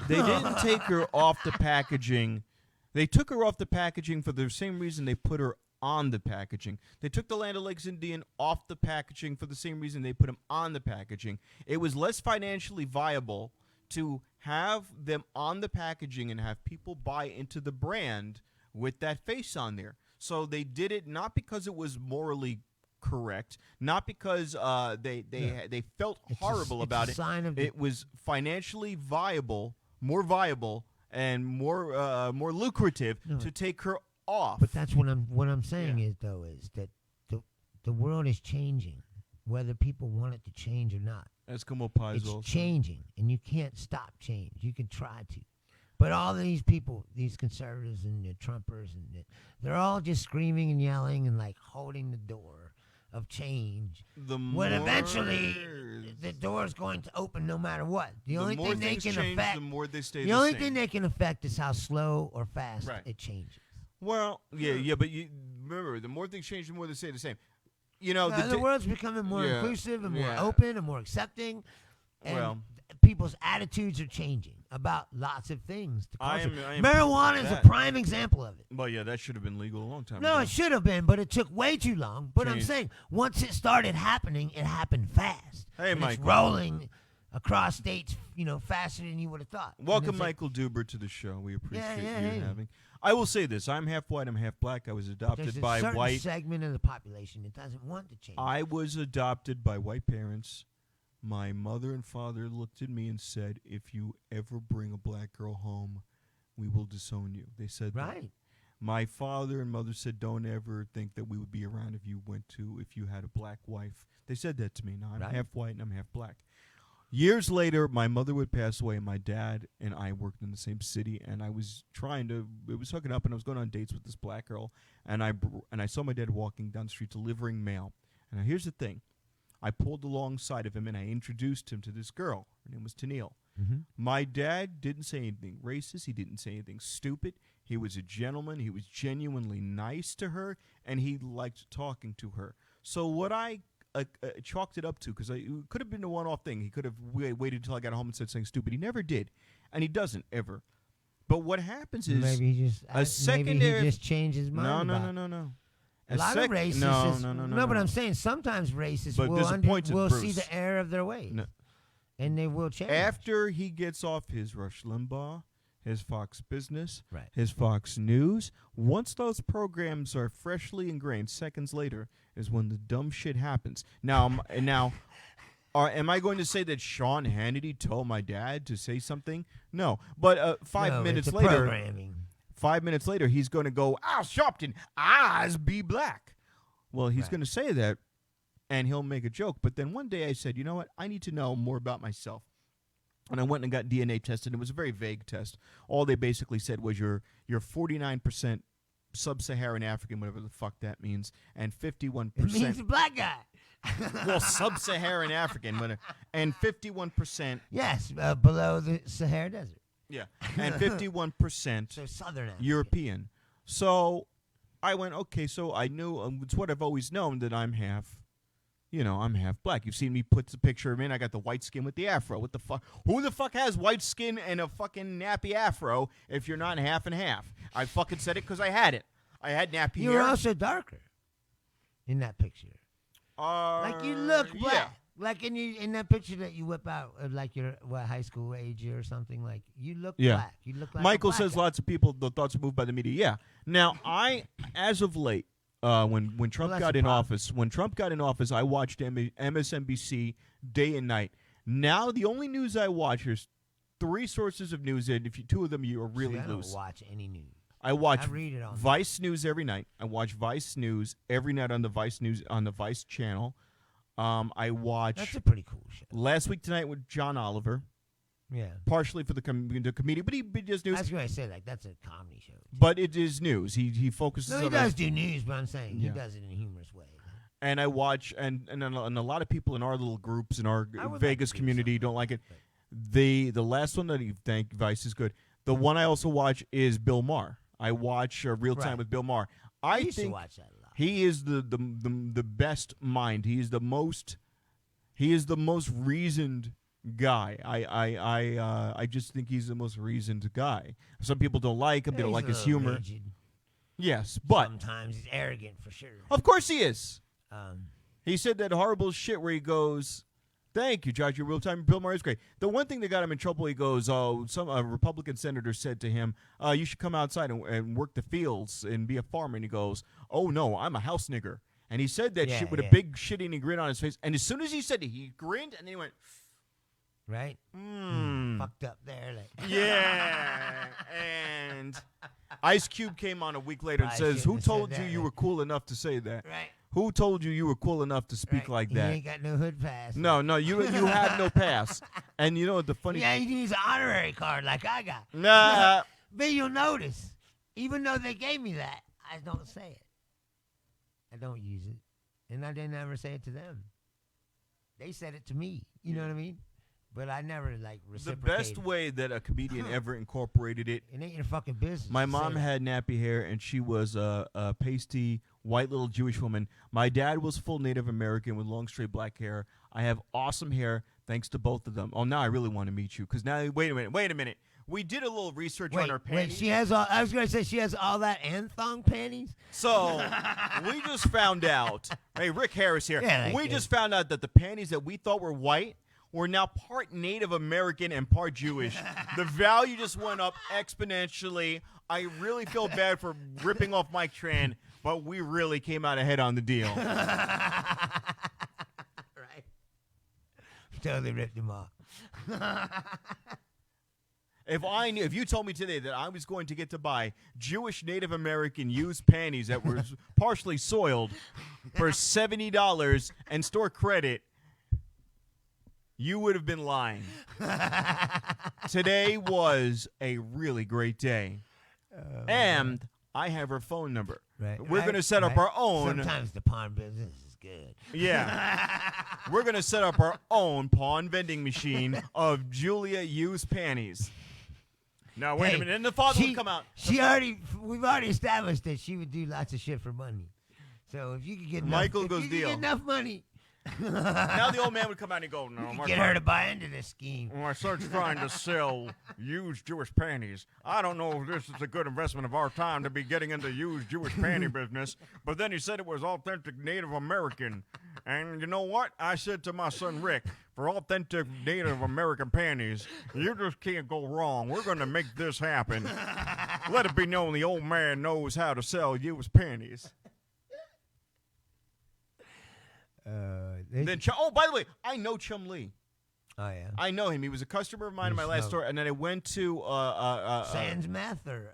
didn't take her off the packaging. They took her off the packaging for the same reason they put her on the packaging. They took the Land O'Lakes Indian off the packaging for the same reason they put him on the packaging. It was less financially viable to have them on the packaging and have people buy into the brand with that face on there. So they did it not because it was morally correct, not because they felt horrible about it. It was financially viable, more viable, and more lucrative to take her off. But that's what I'm saying is that the world is changing, whether people want it to change or not. That's como pies It's also. changing, and you can't stop change. You can try to. But all these people, these conservatives and the Trumpers, they're all just screaming and yelling and like holding the door of change. When eventually the door is going to open no matter what. The only thing they can affect, the more they stay the only thing they can affect is how slow or fast it changes. Well, yeah, but you remember, the more things change, the more they stay the same. You know, the world's becoming more inclusive and more open and more accepting. And people's attitudes are changing about lots of things. Marijuana is a prime example of it. Well, yeah, that should have been legal a long time ago. No, it should have been, but it took way too long. But I'm saying, once it started happening, it happened fast. Hey, Michael. It's rolling across states, faster than you would have thought. Welcome, Michael Duber, to the show. We appreciate you having. I will say this: I'm half white, I'm half black. I was adopted by There's a white certain segment of the population that doesn't want to change. I was adopted by white parents. My mother and father looked at me and said, "If you ever bring a black girl home, we will disown you." They said right. That. My father and mother said, "Don't ever think that we would be around if you had a black wife." They said that to me. Now I'm half white and I'm half black. Years later, my mother would pass away, and my dad and I worked in the same city, and it was hooking up, and I was going on dates with this black girl, and I saw my dad walking down the street delivering mail. And now here's the thing. I pulled alongside of him, and I introduced him to this girl. Her name was Tennille. Mm-hmm. My dad didn't say anything racist. He didn't say anything stupid. He was a gentleman. He was genuinely nice to her, and he liked talking to her. So what I chalked it up to, because it could have been a one-off thing. He could have waited until I got home and said something stupid. He never did, and he doesn't ever. But what happens is maybe he just changed his mind. No. A lot of racists. No, but I'm saying sometimes racists will see the error of their ways, and they will change. After he gets off his Rush Limbaugh, his Fox Business, right. his Fox News, once those programs are freshly ingrained, seconds later is when the dumb shit happens. Now, am I going to say that Sean Hannity told my dad to say something? No, but 5 minutes later, programming. 5 minutes later, he's going to go, Al Sharpton, eyes be black. Well, he's going to say that and he'll make a joke. But then one day I said, you know what? I need to know more about myself. And I went and got DNA tested. It was a very vague test. All they basically said was you're 49% sub-Saharan African, whatever the fuck that means, and 51%. It means a black guy. Well, sub-Saharan African, and 51%. Yes, below the Sahara Desert. Yeah, and 51% so Southern African. European. So I went, okay, so I knew, it's what I've always known, that I'm half black. You've seen me put the picture of me, and I got the white skin with the afro. What the fuck? Who the fuck has white skin and a fucking nappy afro if you're not half and half? I fucking said it because I had it. I had nappy hair. You were also darker in that picture. Like you look black. Yeah. Like in that picture that you whip out of like your high school age or something, like you look black. You look like Michael a black says guy. lots of people, the thoughts are moved by the media. Yeah. Now, as of late, when Trump got in office, I watched MSNBC day and night. Now, the only news I watch is 3 sources of news, and if two of them you are really I don't loose. watch any news. I watch read it on Vice News every night. I watch Vice News every night on the Vice News on the Vice channel. I watch. That's a pretty cool show. Last week tonight with John Oliver. Yeah. Partially for the comedian, but he does news. I was going to say, like, that's a comedy show. But it is news. He focuses on he does do news, but I'm saying he Yeah. does it in a humorous way. And I watch, and a lot of people in our little groups in our Vegas community don't like it. The last one that he thanked Vice is good. The one I also watch is Bill Maher. I watch Real Time with Bill Maher. I used to watch that a lot. He is the best mind. He is the most reasoned guy. I just think he's the most reasoned guy. Some people don't like him. They don't like his humor. Rigid. Yes, but sometimes he's arrogant for sure. Of course he is. Um, He said that horrible shit where he goes, "Thank you, Josh. Your Real Time Bill Maher is great." The one thing that got him in trouble, he goes, "Oh, some Republican senator said to him, you should come outside and work the fields and be a farmer." And he goes, "Oh no, I'm a house nigger." And he said that shit with a big shit-eating grin on his face. And as soon as he said it, he grinned and then he went, right? Fucked up there. Like. Yeah. And Ice Cube came on a week later and says, "Who told you you were cool enough to say that?" Right. Who told you were cool enough to speak like that? You ain't got no hood pass. No, you have no pass. And you know what the funny? Yeah, you use an honorary card like I got. Nah. But you'll notice, even though they gave me that, I don't say it. I don't use it, and I didn't ever say it to them. They said it to me. You know what I mean? But I never reciprocated. The best way that a comedian ever incorporated it. It ain't your fucking business. My mom had nappy hair, and she was a pasty, white little Jewish woman. My dad was full Native American with long, straight black hair. I have awesome hair, thanks to both of them. Oh, now I really want to meet you, because now, wait a minute. We did a little research on her panties. Wait, she has all, I was going to say she has all that and thong panties? So, we just found out. Hey, Rick Harris here. Yeah, we just found out that the panties that we thought were white were now part Native American and part Jewish. The value just went up exponentially. I really feel bad for ripping off Mike Tran, but we really came out ahead on the deal. Right. Totally ripped him off. If you told me today that I was going to get to buy Jewish Native American used panties that were partially soiled for $70 and store credit, you would have been lying. Today was a really great day. And I have her phone number. Right. We're going to set up our own. Sometimes the pawn business is good. Yeah. We're going to set up our own pawn vending machine of Julia used panties. Now, wait a minute. And the father would come out. We've already established that she would do lots of shit for money. So if you could get enough money. Now the old man would come out and go, "No, get her to buy into this scheme." My son's trying to sell used Jewish panties. I don't know if this is a good investment of our time to be getting into used Jewish panty business. But then he said it was authentic Native American. And you know what? I said to my son Rick, for authentic Native American panties, you just can't go wrong. We're going to make this happen. Let it be known the old man knows how to sell used panties. By the way, I know Chum Lee. Oh, yeah. I know him. He was a customer of mine in my last store. And then I went to... Sans Meth or...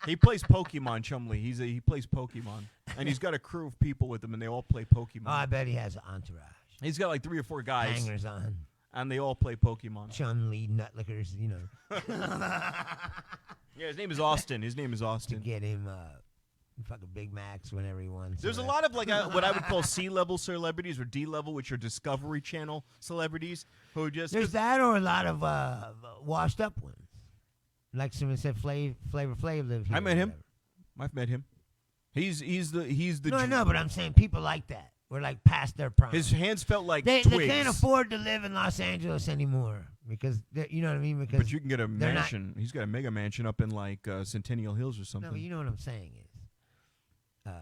He plays Pokemon, Chumley. He plays Pokemon, and he's got a crew of people with him, and they all play Pokemon. Oh, I bet he has an entourage. He's got like 3 or 4 guys. Hangers on. And they all play Pokemon. Chun-Li, Nutlickers, you know. Yeah, his name is Austin. To get him fucking Big Macs whenever he wants. There's a lot of like what I would call C-level celebrities or D-level, which are Discovery Channel celebrities who just. There's that or a lot of washed up ones. Like someone said, Flavor Flav lived here. I met him. I've met him. He's the. No, I know, but I'm saying people like that. We're like past their prime. His hands felt like they twigs. can't afford to live in Los Angeles anymore because you know what I mean. Because but you can get a mansion. He's got a mega mansion up in like Centennial Hills or something. No, but you know what I'm saying is,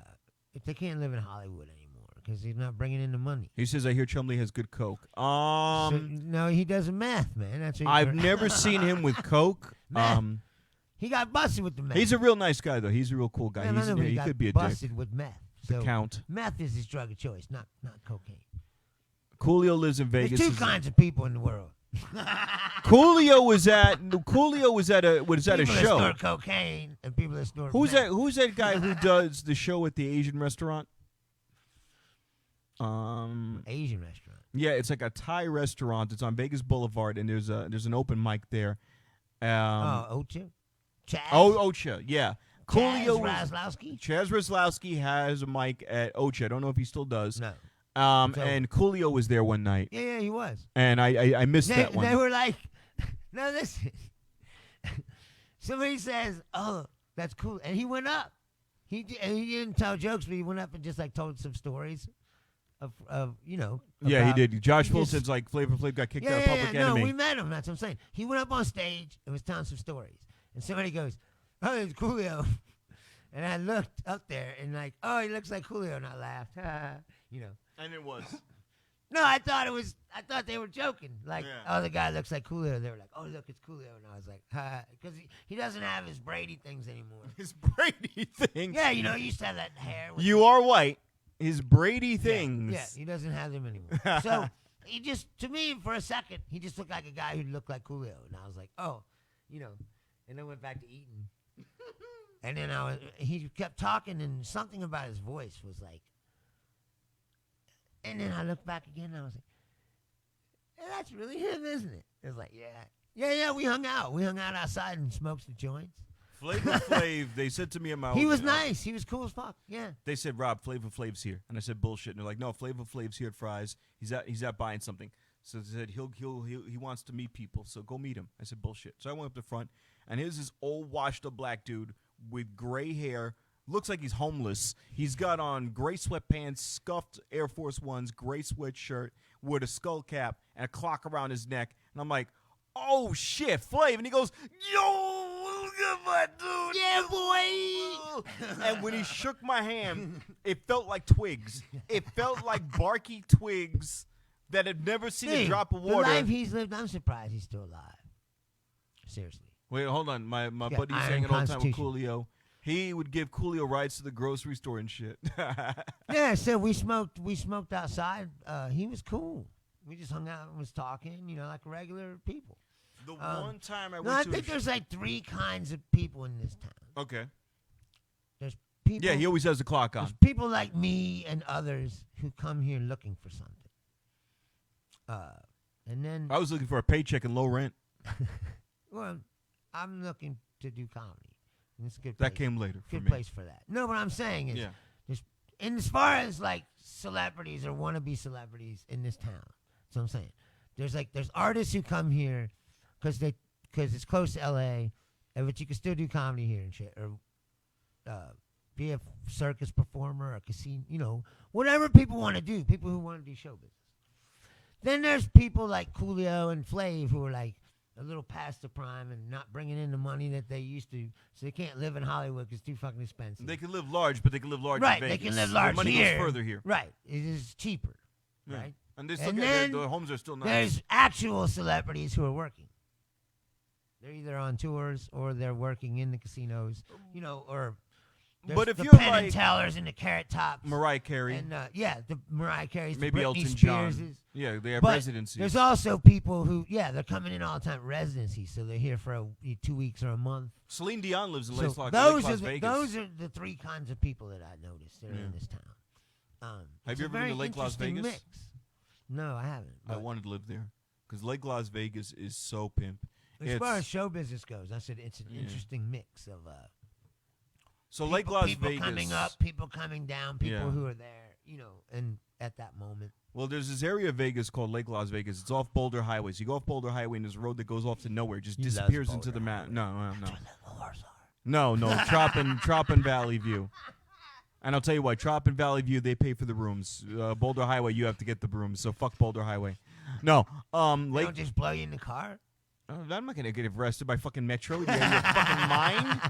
if they can't live in Hollywood anymore because he's not bringing in the money. He says, "I hear Chumley has good coke." No, he does meth, man. That's what I've never seen him with coke. He got busted with the meth. He's a real nice guy, though. He's a real cool guy. He could be a busted dick. with meth. The Count. Meth is his drug of choice, not cocaine. Coolio lives in Vegas. There's 2 kinds of people in the world. Coolio was at a show. People that snort cocaine and people that snort meth. Who's that guy who does the show at the Asian restaurant? Asian restaurant. Yeah, it's like a Thai restaurant. It's on Vegas Boulevard, and there's an open mic there. Ocha? Chaz? Ocha, yeah. Chaz Roslowski? Chaz Roslowski has a mic at Ocha. I don't know if he still does. No. And Coolio was there one night. Yeah, he was. And I missed that one. They were like, no, listen. Somebody says, oh, that's cool. And he went up. He didn't tell jokes, but he went up and just like told some stories of you know. Yeah, he did. Josh Wilson's like Flavor Flav got kicked out of Public Enemy. No, we met him. That's what I'm saying. He went up on stage and was telling some stories. And somebody goes, oh, it's Coolio. And I looked up there and like, oh, he looks like Coolio. And I laughed. You know. And it was. No, I thought they were joking. Like, oh, the guy looks like Coolio. They were like, oh, look, it's Coolio. And I was like, because he doesn't have his Brady things anymore. His Brady things? Yeah, you know, he used to have that hair. You are white. His Brady things. Yeah, he doesn't have them anymore. So, he just, to me, for a second, he just looked like a guy who looked like Coolio. And I was like, oh, you know. And then went back to eating. And then he kept talking, and something about his voice was like, and then I looked back again, and I was like, hey, that's really him, isn't it? It was like, yeah, we hung out. We hung out outside and smoked the joints. Flavor Flav, they said to me in my He was nice. He was cool as fuck, yeah. They said, Rob, Flavor Flav's here. And I said, bullshit. And they're like, no, Flavor Flav's here at Fry's. He's out buying something. So they said, he wants to meet people, so go meet him. I said, bullshit. So I went up to front, and here's this old washed-up black dude with gray hair, looks like he's homeless. He's got on gray sweatpants, scuffed Air Force Ones, gray sweatshirt with a skull cap and a clock around his neck. And I'm like, oh, shit, Flav. And he goes, yo, look at my dude. Yeah, boy. And when he shook my hand, it felt like twigs. It felt like barky twigs that had never seen a drop of water. The life he's lived, I'm surprised he's still alive. Seriously. Wait, hold on. My buddy's hanging all the time with Coolio. He would give Coolio rides to the grocery store and shit. Yeah, so we smoked outside. He was cool. We just hung out and was talking, you know, like regular people. The one time I went to I think there's like 3 kinds of people in this town. Okay. There's people. Yeah, he always has the clock on. There's people like me and others who come here looking for something. And then I was looking for a paycheck and low rent. Well, I'm looking to do comedy. And it's a good place. That came later. Good place for that. No, what I'm saying is, and as far as like celebrities or wannabe celebrities in this town, that's what I'm saying. There's artists who come here because it's close to L.A., but you can still do comedy here and shit, or be a circus performer or casino, you know, whatever people want to do. People who want to do show business. Then there's people like Coolio and Flav who are like a little past the prime and not bringing in the money that they used to, so they can't live in Hollywood because it's too fucking expensive. They can live large, but they can live large right, in Vegas. They can live large money here. Goes further here. Right. It is cheaper. Yeah. Right? And they still get the homes are still nice. There's actual celebrities who are working. They're either on tours or they're working in the casinos, you know, or But if the you're Penn like and Tellers and the Carrot Tops, Mariah Carey, and the Mariah Carey's, maybe the Britney Elton Spears. John, yeah, they have But residencies. there's also people who, they're coming in all the time, residencies, so they're here for 2 weeks or a month. Celine Dion lives in Lake Las Vegas. Those are the three kinds of people that I noticed that are in this town. Have you ever been to Lake Las Vegas? Mix. No, I haven't. I wanted to live there because Lake Las Vegas is so pimp. As far as show business goes, I said it's an interesting mix of. So Lake Las people Vegas, coming up, people coming down, people who are there, and at that moment. Well, there's this area of Vegas called Lake Las Vegas. It's off Boulder Highway. So you go off Boulder Highway, and there's a road that goes off to nowhere. It just disappears into the mountain. No. No, Tropin Valley View. And I'll tell you what, Tropin Valley View, they pay for the rooms. Boulder Highway, you have to get the rooms. So fuck Boulder Highway. No, They don't just blow you in the car? I'm not going to get arrested by fucking Metro. Do you have your fucking mind?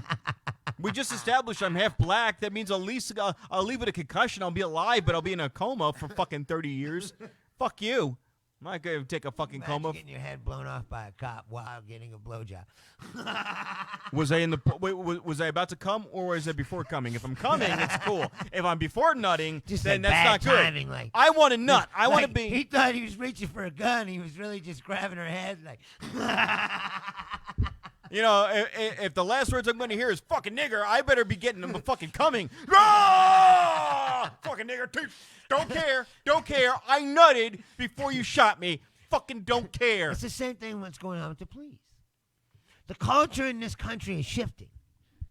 We just established I'm half black. That means at least I'll leave it a concussion. I'll be alive, but I'll be in a coma for fucking 30 years. Fuck you. I'm not going to take a fucking coma. Getting your head blown off by a cop while getting a blowjob. Was I about to come, or was it before coming? If I'm coming, it's cool. If I'm before nutting, then that's not timing, good. Like, I want to nut. I want to be. He thought he was reaching for a gun. He was really just grabbing her head, like. If the last words I'm going to hear is fucking nigger, I better be getting them fucking coming. Ah! Fucking nigger. Don't care. I nutted before you shot me. Fucking don't care. It's the same thing what's going on with the police. The culture in this country is shifting.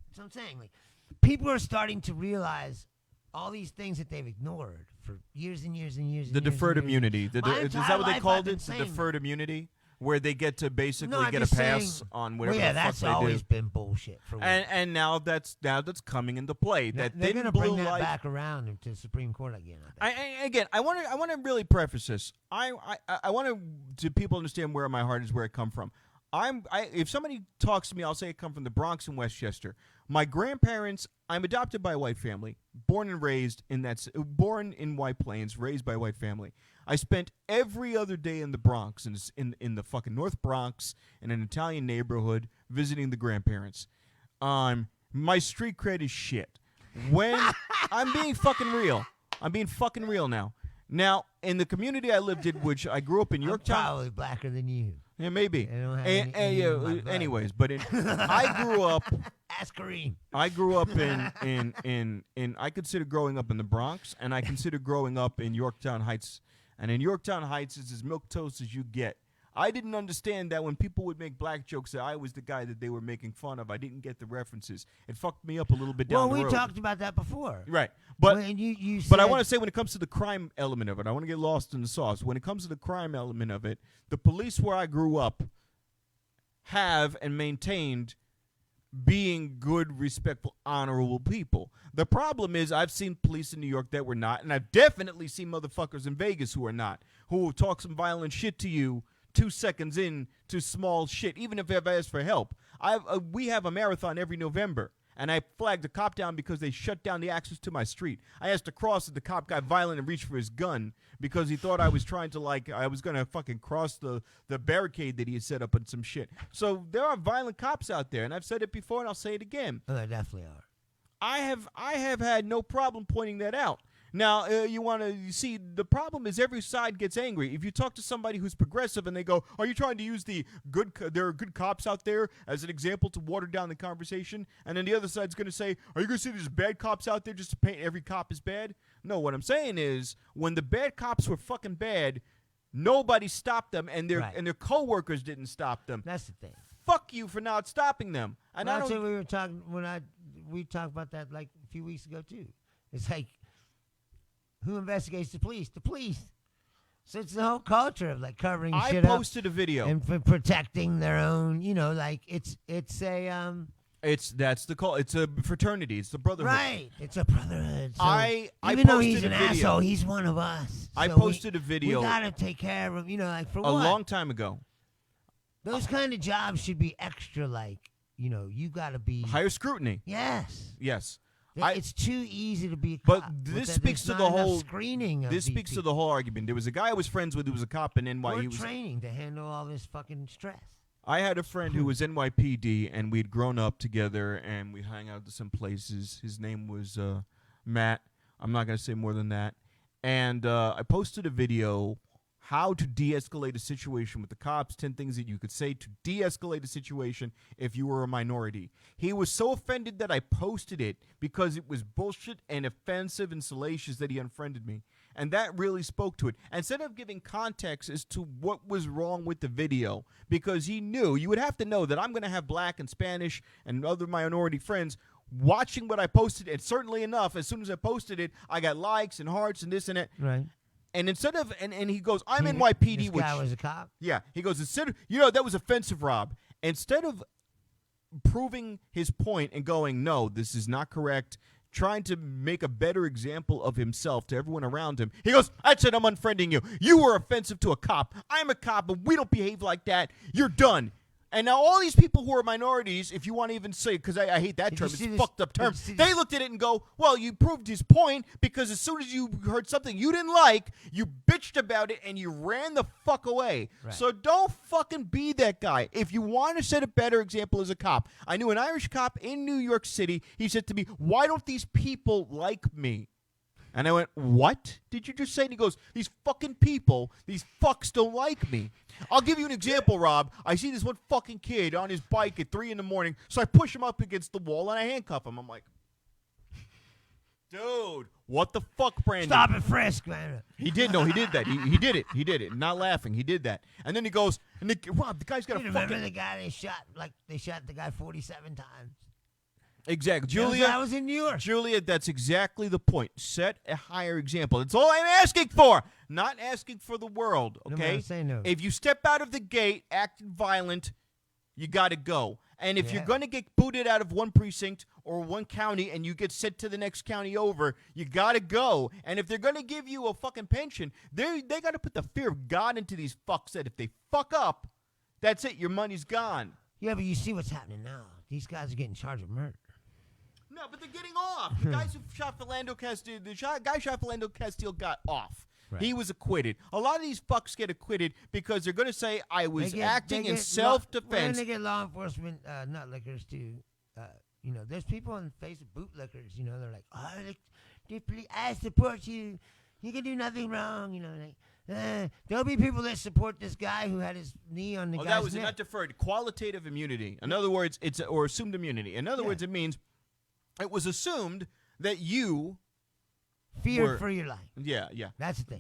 That's what I'm saying. Like, people are starting to realize all these things that they've ignored for years and years and years. The deferred immunity. Is that what they called it? The that. deferred immunity? Where they get to basically get a pass on whatever the fuck that's they do. always been bullshit for weeks. And now that's coming into play. That they're going to bring that back around into the Supreme Court again. I want to really preface this. I want to people understand where my heart is, where it come from. If somebody talks to me, I'll say it come from the Bronx and Westchester. My grandparents, I'm adopted by a white family, born in White Plains, raised by a white family. I spent every other day in the Bronx, in the fucking North Bronx, in an Italian neighborhood, visiting the grandparents. My street cred is shit. When I'm being fucking real. I'm being fucking real now. Now, in the community I lived in, which I grew up in Yorktown. I'm probably blacker than you. Yeah, maybe. Anyways, but I grew up. Ask Kareem. I grew up in I consider growing up in the Bronx, and I consider growing up in Yorktown Heights. And in Yorktown Heights, it's as milquetoast as you get. I didn't understand that when people would make black jokes that I was the guy that they were making fun of. I didn't get the references. It fucked me up a little bit down the road. Well, we talked about that before. Right. But you but I want to say when it comes to the crime element of it, I want to get lost in the sauce. When it comes to the crime element of it, the police where I grew up have and maintained being good, respectful, honorable people. The problem is I've seen police in New York that were not, and I've definitely seen motherfuckers in Vegas who are not, who will talk some violent shit to you 2 seconds in to small shit, even if I've asked for help. We have a marathon every November, and I flagged a cop down because they shut down the access to my street. I asked to cross, and the cop got violent and reached for his gun because he thought I was trying to, I was going to fucking cross the barricade that he had set up and some shit. So there are violent cops out there, and I've said it before, and I'll say it again. Oh, there definitely are. I have had no problem pointing that out. Now, you see, the problem is every side gets angry. If you talk to somebody who's progressive and they go, are you trying to use there are good cops out there as an example to water down the conversation? And then the other side's going to say, are you going to say there's bad cops out there just to paint every cop as bad? No, what I'm saying is when the bad cops were fucking bad, nobody stopped them and their coworkers didn't stop them. That's the thing. Fuck you for not stopping them. And well, that's what we were talking we talked about that like a few weeks ago too. It's like, who investigates the police? The police. So it's the whole culture of like covering shit up. I posted a video and for protecting their own. It's that's the call. It's a fraternity. It's the brotherhood. Right. It's a brotherhood. So even though he's an asshole, he's one of us. I posted a video. We gotta take care of him. For what? A long time ago. Those kind of jobs should be extra. You gotta be higher scrutiny. Yes. Yes. It's too easy to be a but cop. This speaks to the whole screening. This speaks to the whole argument. There was a guy I was friends with who was a cop in NY. He was training to handle all this fucking stress. I had a friend who was NYPD, and we'd grown up together, and we hung out to some places. His name was Matt. I'm not going to say more than that. And I posted a video, how to de-escalate a situation with the cops, 10 things that you could say to de-escalate a situation if you were a minority. He was so offended that I posted it because it was bullshit and offensive and salacious that he unfriended me. And that really spoke to it. Instead of giving context as to what was wrong with the video, because he knew, you would have to know that I'm going to have black and Spanish and other minority friends watching what I posted. And certainly enough, as soon as I posted it, I got likes and hearts and this and that. Right. And instead of, and he goes, I'm NYPD. This guy was a cop? Yeah. He goes, instead of, that was offensive, Rob. Instead of proving his point and going, no, this is not correct, trying to make a better example of himself to everyone around him, he goes, I said I'm unfriending you. You were offensive to a cop. I'm a cop, and we don't behave like that. You're done. And now all these people who are minorities, if you want to even say, because I hate that term, it's a fucked up term, they looked at it and go, well, you proved his point because as soon as you heard something you didn't like, you bitched about it and you ran the fuck away. Right. So don't fucking be that guy. If you want to set a better example as a cop, I knew an Irish cop in New York City, he said to me, why don't these people like me? And I went, what did you just say? And he goes, these fucking people, these fucks don't like me. I'll give you an example, Rob. I see this one fucking kid on his bike at 3 a.m, so I push him up against the wall and I handcuff him. I'm like, dude, what the fuck, Brandon? Stop and frisk, man. He did. No, he did that. He did it. He did it. Not laughing. He did that. And then he goes, Rob, the guy's got a fucking... Remember the guy they shot the guy 47 times? Exactly. Julia, I was in New York. Julia, that's exactly the point. Set a higher example. That's all I'm asking for. Not asking for the world, okay? No. If you step out of the gate acting violent, you got to go. And if you're going to get booted out of one precinct or one county and you get sent to the next county over, you got to go. And if they're going to give you a fucking pension, they got to put the fear of God into these fucks that if they fuck up, that's it. Your money's gone. Yeah, but you see what's happening now. These guys are getting charged with murder. No, but they're getting off. The guys who shot Philando Castile, guy shot Philando Castile got off. Right. He was acquitted. A lot of these fucks get acquitted because they're going to say, I was acting in self-defense. When they get law enforcement nut lickers too, there's people on Facebook, bootlickers, they're like, I support you. You can do nothing wrong, there'll be people that support this guy who had his knee on the guy's neck. That was not deferred. Qualitative immunity. In other words, or assumed immunity. In other words, it means it was assumed that you feared for your life. Yeah. That's the thing.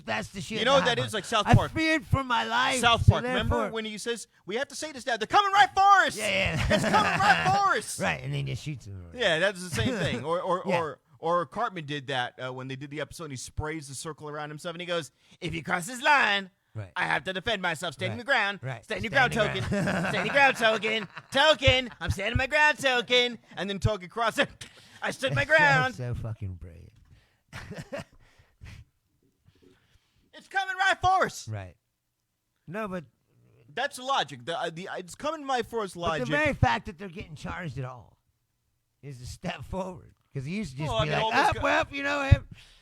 That's the shit. You know what that is, like South Park. I feared for my life. South Park. Remember when he says, we have to say this now, they're coming right for us. Yeah. It's coming right for us. Right, and then he just shoots him. Yeah, that's the same thing. Or Cartman did that when they did the episode, and he sprays the circle around himself, and he goes, if you cross this line, I have to defend myself. Stand your ground. Stand your ground, token. Stand your ground, token. Token. I'm standing my ground, token. And then token cross it. I stood my ground. So fucking brilliant. It's coming right for us. Right. No, but that's the logic. It's coming right for us logic. But the very fact that they're getting charged at all is a step forward. Because he used to just be like,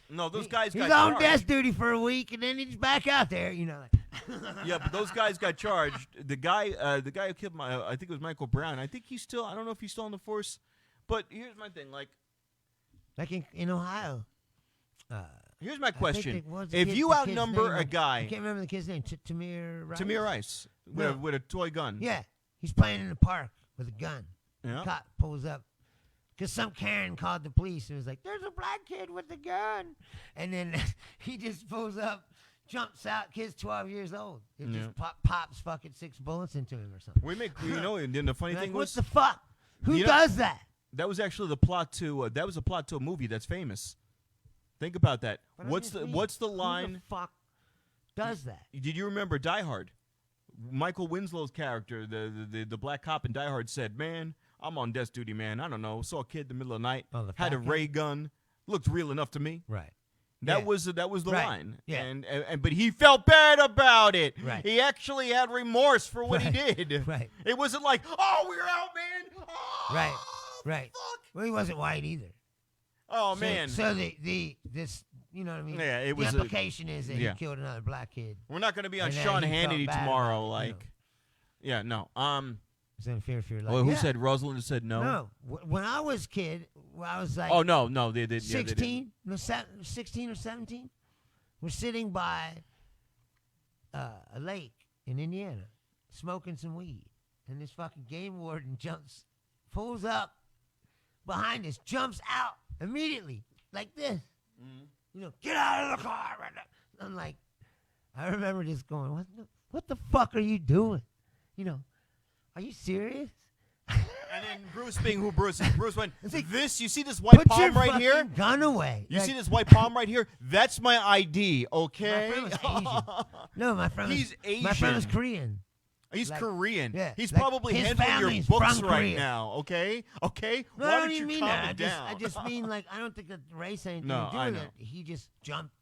No, those guys got charged. He's on desk duty for a week, and then he's back out there, Yeah, but those guys got charged. The guy who killed I think it was Michael Brown. I think he's still, I don't know if he's still on the force. But here's my thing, like in Ohio. Here's my question. If you outnumber a guy. I can't remember the kid's name. Tamir Rice? Tamir Rice. With a toy gun. Yeah. He's playing in the park with a gun. Yeah. The cop pulls up. Because some Karen called the police and was like, there's a black kid with a gun. And then he just pulls up, jumps out, kid's 12 years old. It just pops fucking 6 bullets into him or something. And then the funny thing was. What the fuck? Who does that? That was actually the plot to a movie that's famous. Think about that. What's the line? Who the fuck does that? Did you remember Die Hard? Michael Winslow's character, the black cop in Die Hard, said, "Man, I'm on desk duty, man. I don't know. Saw a kid in the middle of the night, had a ray gun, looked real enough to me." Right. That was the line. Yeah. And but he felt bad about it. Right. He actually had remorse for what he did. Right. It wasn't like, "Oh, we're out, man." Oh, right. Fuck. Well, he wasn't white either. Oh man. So this you know what I mean? Yeah, it was. The implication is that he killed another black kid. We're not going to be on Sean Hannity tomorrow, Yeah, no. Is in fear for your life. Well, who said Rosalind said no? No. When I was a kid, when I was like... Oh, no. They 16? No, 16 or 17? We're sitting by a lake in Indiana, smoking some weed. And this fucking game warden pulls up behind us, jumps out immediately, like this. Mm-hmm. Get out of the car right now. I'm like, I remember just going, what the fuck are you doing? Are you serious? And then Bruce being who Bruce is. Bruce went, you see this white palm right here? Put your gun away. You see this white palm right here? That's my ID, okay? My friend was Asian. No, my friend He's Asian. My friend was Korean. He's Korean. Yeah, he's probably handling your books right now, okay? Okay? No, Why I don't don't you even mean calm that. down? I just mean, like, I don't think that race had anything to do with it. He just jumped.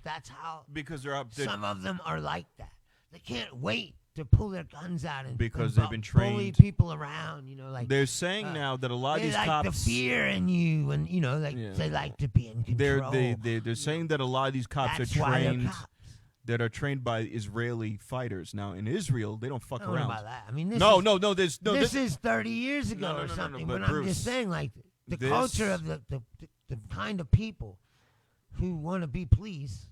That's how. Because they're up there. Some of them are like that. They can't wait to pull their guns out and because they've been trained. Bully people around, like. They're saying now that a lot of these like cops. The fear in you, and, they like to be in control. They're saying that a lot of these cops That's are why they're trained. cops. That are trained by Israeli fighters. Now in Israel, they don't fuck I don't around. know about that. I mean, this is 30 years ago or something. But I'm just saying, like, the culture of the kind of people who want to be police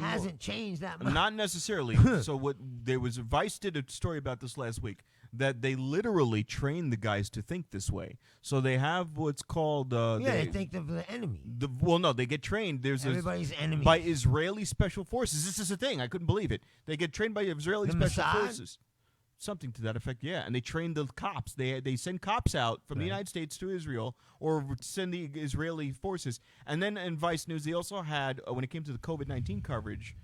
hasn't changed that much. Not necessarily. So Vice did a story about this last week, that they literally train the guys to think this way. So they have what's called they think of the enemy. They get trained. Everybody's enemy by Israeli special forces. This is a thing. I couldn't believe it. They get trained by Israeli special forces. Something to that effect, yeah. And they train the cops. They send cops out from the United States to Israel, or send the Israeli forces. And then in Vice News, they also had, when it came to the COVID-19 coverage,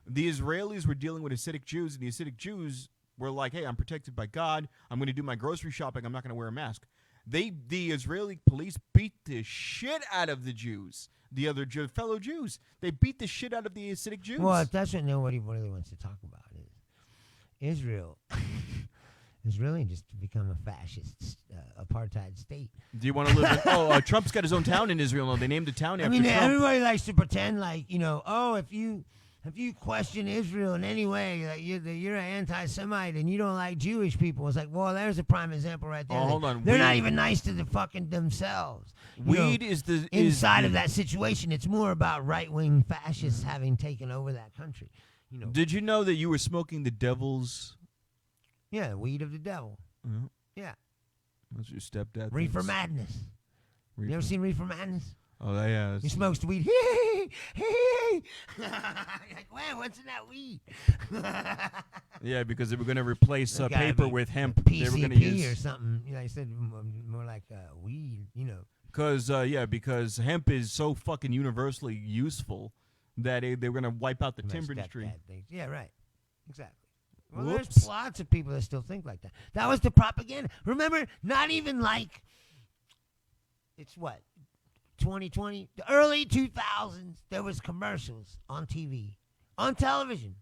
the Israelis were dealing with Hasidic Jews, and the Hasidic Jews were like, hey, I'm protected by God. I'm going to do my grocery shopping. I'm not going to wear a mask. The Israeli police beat the shit out of the Jews, the other fellow Jews. They beat the shit out of the Hasidic Jews. Well, that's what nobody really wants to talk about is Israel. Is really just to become a fascist apartheid state. Do you want to live in... Trump's got his own town in Israel. No, they named a town after Trump. Everybody likes to pretend like, if you question Israel in any way, like you're an anti-Semite and you don't like Jewish people, it's like, well, there's a prime example right there. Hold on. They're not even nice to the fucking themselves. Weed inside of that situation. It's more about right-wing fascists having taken over that country. Did you know that you were smoking the devil's... Yeah, weed of the devil. Mm-hmm. Yeah. That's your stepdad. Reefer Madness. You ever seen Reefer Madness? Oh, yeah. He smokes the weed. Like, wow, what's in that weed? Yeah, because they were going to replace paper with hemp. PCP they were going to use or something. I said more like weed, Because hemp is so fucking universally useful that they were going to wipe out the timber industry. Yeah, right. Exactly. Well, there's lots of people that still think like that. That was the propaganda. Remember, not even like, it's what, 2020? The early 2000s, there was commercials on TV, on television.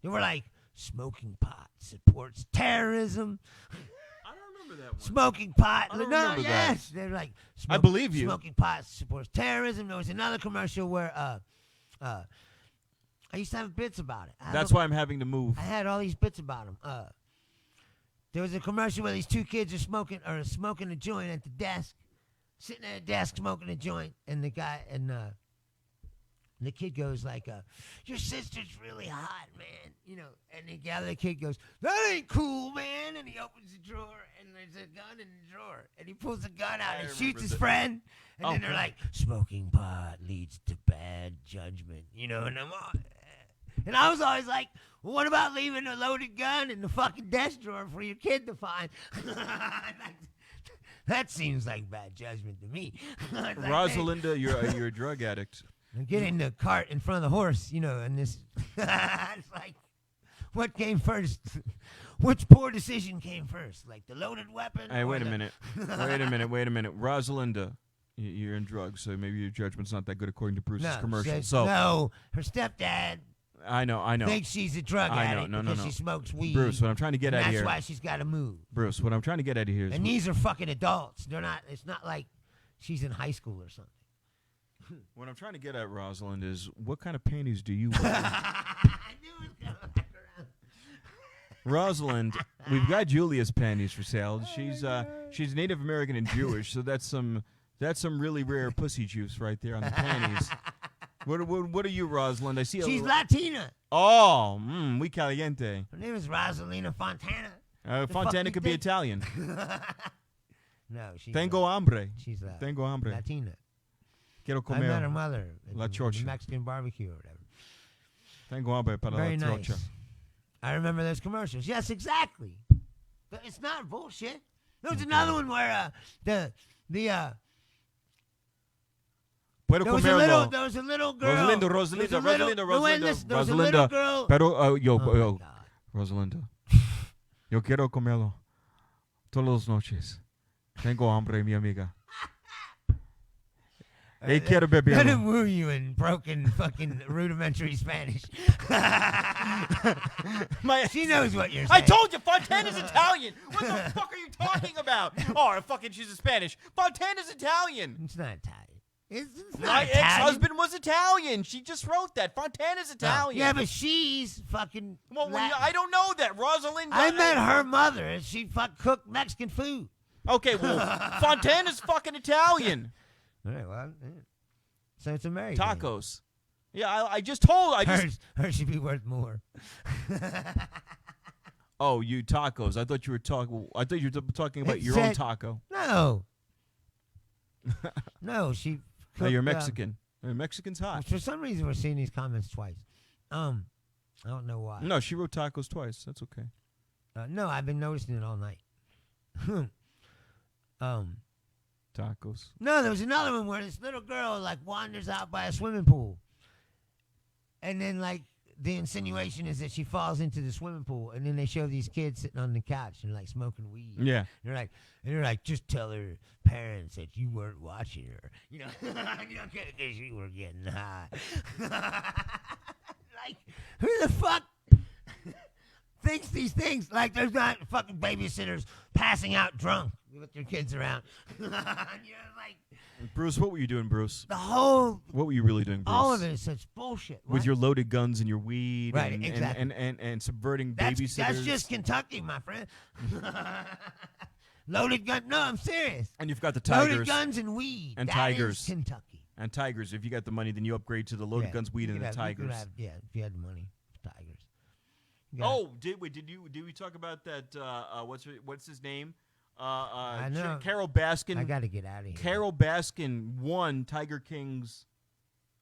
They were like, smoking pot supports terrorism. I don't remember that one. Smoking pot. I don't remember that. They're like, I believe you. Smoking pot supports terrorism. There was another commercial where, I used to have bits about it. That's why I'm having to move. I had all these bits about them. There was a commercial where these two kids are smoking a joint at the desk, sitting at a desk smoking a joint, and the guy and the kid goes like, "Your sister's really hot, man," And the other kid goes, "That ain't cool, man." And he opens the drawer, and there's a gun in the drawer, and he pulls the gun out and shoots his friend. And then they're like, "Smoking pot leads to bad judgment," And I'm all. And I was always like, well, what about leaving a loaded gun in the fucking desk drawer for your kid to find? That seems like bad judgment to me. Like, Rosalinda, you're a drug addict. Get in the cart in front of the horse, and this. It's like, what came first? Which poor decision came first? Like the loaded weapon? Hey, wait a minute. Rosalinda, you're in drugs, so maybe your judgment's not that good according to Bruce's commercial. No, her stepdad. I know. Thinks she's a drug addict because she smokes weed. Bruce, what I'm trying to get at here. That's why she's got to move. Bruce, what I'm trying to get at here is. And these are fucking adults. They're not. It's not like she's in high school or something. What I'm trying to get at, Rosalind, is what kind of panties do you wear? I knew it was coming back around. Rosalind, We've got Julia's panties for sale. She's Native American and Jewish, so that's some really rare pussy juice right there on the panties. What are you, Rosalind? I see. She's Latina. Oh, muy caliente. Her name is Rosalina Fontana. Fontana could be Italian. No, she's Tengo hambre. She's Tengo hambre. Latina. Quiero comer. I met her mother at La the chocha. Mexican barbecue or whatever. Tengo hambre para Very la nice. chocha. I remember those commercials. Yes, exactly. But it's not bullshit. There was another one where there was a little girl. Rosalinda. Pero, yo, Rosalinda. Yo quiero comerlo todas las noches. Tengo hambre, mi amiga. Hey, quiero Let beber. him woo you in broken fucking rudimentary Spanish. She knows what you're saying. I told you, Fontana's Italian. What the fuck are you talking about? Oh, fucking, she's Spanish. Fontana's Italian. It's not Italian. It's not My Italian. ex-husband was Italian. She just wrote that. Fontana's Italian. Yeah, but she's fucking. Well, Latin. I don't know that. Rosalind. I met her mother, and she cooked Mexican food. Okay, well, Fontana's fucking Italian. All right, well, yeah. So it's American. Tacos. Yeah, I just told. Hers should be worth more. Oh, you tacos. I thought you were talking about your own taco. No. No, she. No, you're Mexican. Mexican's hot. For some reason, we're seeing these comments twice. I don't know why. No, she wrote tacos twice. That's okay. No, I've been noticing it all night. Tacos. No, there was another one where this little girl like wanders out by a swimming pool, and then like the insinuation is that she falls into the swimming pool, and then they show these kids sitting on the couch and like smoking weed. Yeah. And they're like, just tell her parents that you weren't watching her, because you were getting high. Like, who the fuck thinks these things? Like, there's not fucking babysitters passing out drunk with their kids around. Like, Bruce, what were you doing, Bruce? What were you really doing, Bruce? All of it is such bullshit. With your loaded guns and your weed, right? And, Exactly. and subverting babysitters. That's just Kentucky, my friend. Loaded gun. No, I'm serious. And you've got the tigers. Loaded guns and weed. And that tigers. Is Kentucky. And tigers. If you got the money, then you upgrade to the loaded guns, weed, and the tigers. If you had the money, tigers. Oh, did we talk about that? What's his name? I know. Carol Baskin. I got to get out of here. Carol Baskin won Tiger King's.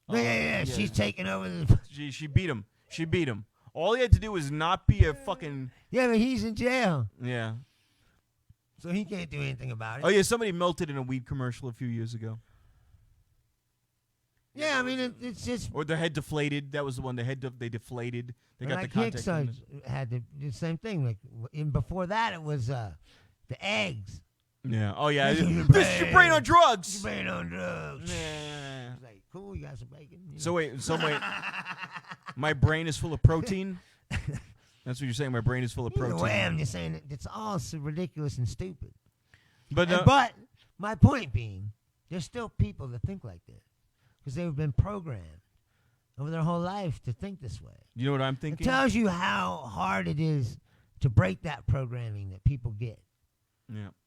Yeah. She's taking over the. She beat him. She beat him. All he had to do was not be a fucking. Yeah, but he's in jail. Yeah. So he can't do anything about it. Oh yeah, somebody melted in a weed commercial a few years ago. Yeah, I mean it's just. Or their head deflated. That was the one. They deflated. They got like the context. Hicks had the same thing. Like before that, it was the eggs. Yeah. Oh yeah. This is your brain on drugs. Your brain on drugs. Yeah. It's like, cool, you got some bacon. So wait. My brain is full of protein. That's what you're saying. My brain is full of protein. Either way, I'm just saying that it's all so ridiculous and stupid. But my point being, there's still people that think like this because they've been programmed over their whole life to think this way. You know what I'm thinking? It tells you how hard it is to break that programming that people get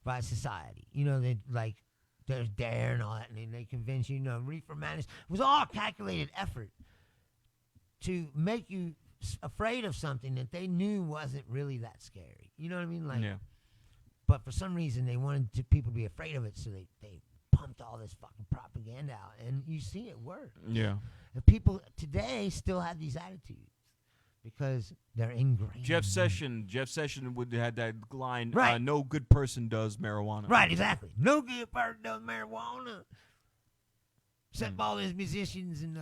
by society. There's DARE and all that, and they convince you, reefer madness. It was all a calculated effort to make you afraid of something that they knew wasn't really that scary. You know what I mean? But for some reason, they wanted people to be afraid of it, so they pumped all this fucking propaganda out, and you see it work. Yeah. And people today still have these attitudes because they're ingrained. Jeff Sessions would have had that line, right. No good person does marijuana. Right, exactly. No good person does marijuana. Except all these musicians and,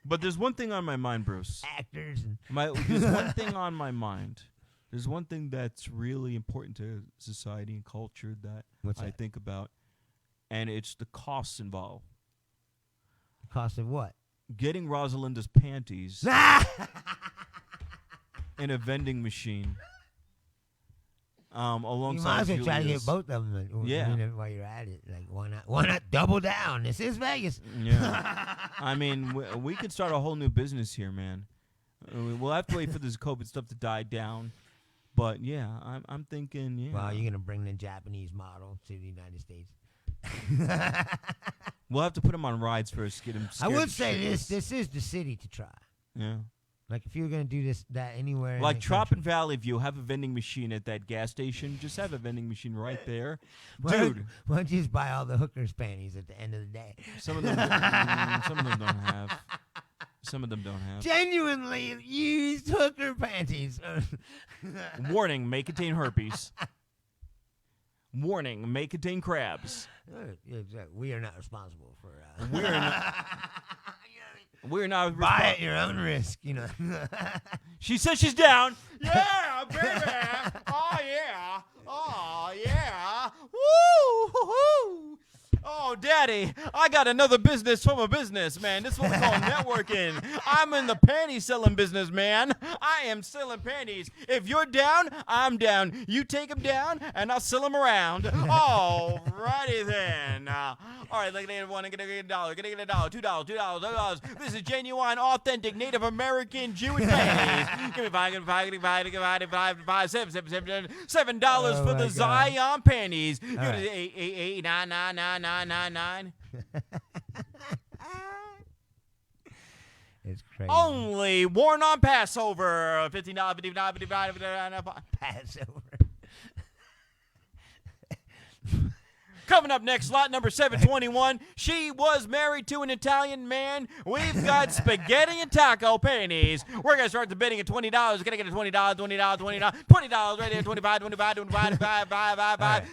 But there's one thing on my mind, Bruce. Actors. There's one thing on my mind. There's one thing that's really important to society and culture that I think about, and it's the costs involved. Cost of what? Getting Rosalinda's panties in a vending machine. Alongside you might as well try to Julia's. get both of them. While you're at it, like why not double down? This is Vegas. Yeah, I mean we could start a whole new business here, man. We'll have to wait for this COVID stuff to die down, But yeah, I'm thinking. Yeah. Well, you're gonna bring the Japanese model to the United States. We'll have to put him on rides first. Get him. I would say this is the city to try. Yeah. Like if you were gonna do that anywhere. Like Trop and Valley View, have a vending machine at that gas station. Just have a vending machine right there, dude. Why don't you just buy all the hookers' panties at the end of the day? Some of them don't have. Some of them don't have. Genuinely used hooker panties. Warning: may contain herpes. Warning: may contain crabs. We are not responsible for. We're not. Buy at your own risk, you know. She says she's down. Yeah, baby. Oh, yeah. Oh, yeah. Woo! Hoo-hoo. Oh, Daddy, I got another business from a business, man. This is what we call networking. I'm in the panty selling business, man. I am selling panties. If you're down, I'm down. You take them down, and I'll sell them around. All righty then. All right, like get one, get a dollar, get a dollar, $2. This is genuine, authentic Native American Jewish panties. Give me $5, $7 for the Zion panties. Give it 8, 9, 9, 9, 9. 999. It's crazy. Only worn on Passover. $15, $59. Passover. Coming up next, lot number 721. She was married to an Italian man. We've got spaghetti and taco panties. We're going to start the bidding at $20. Going to get a $20, $20 right there, 25,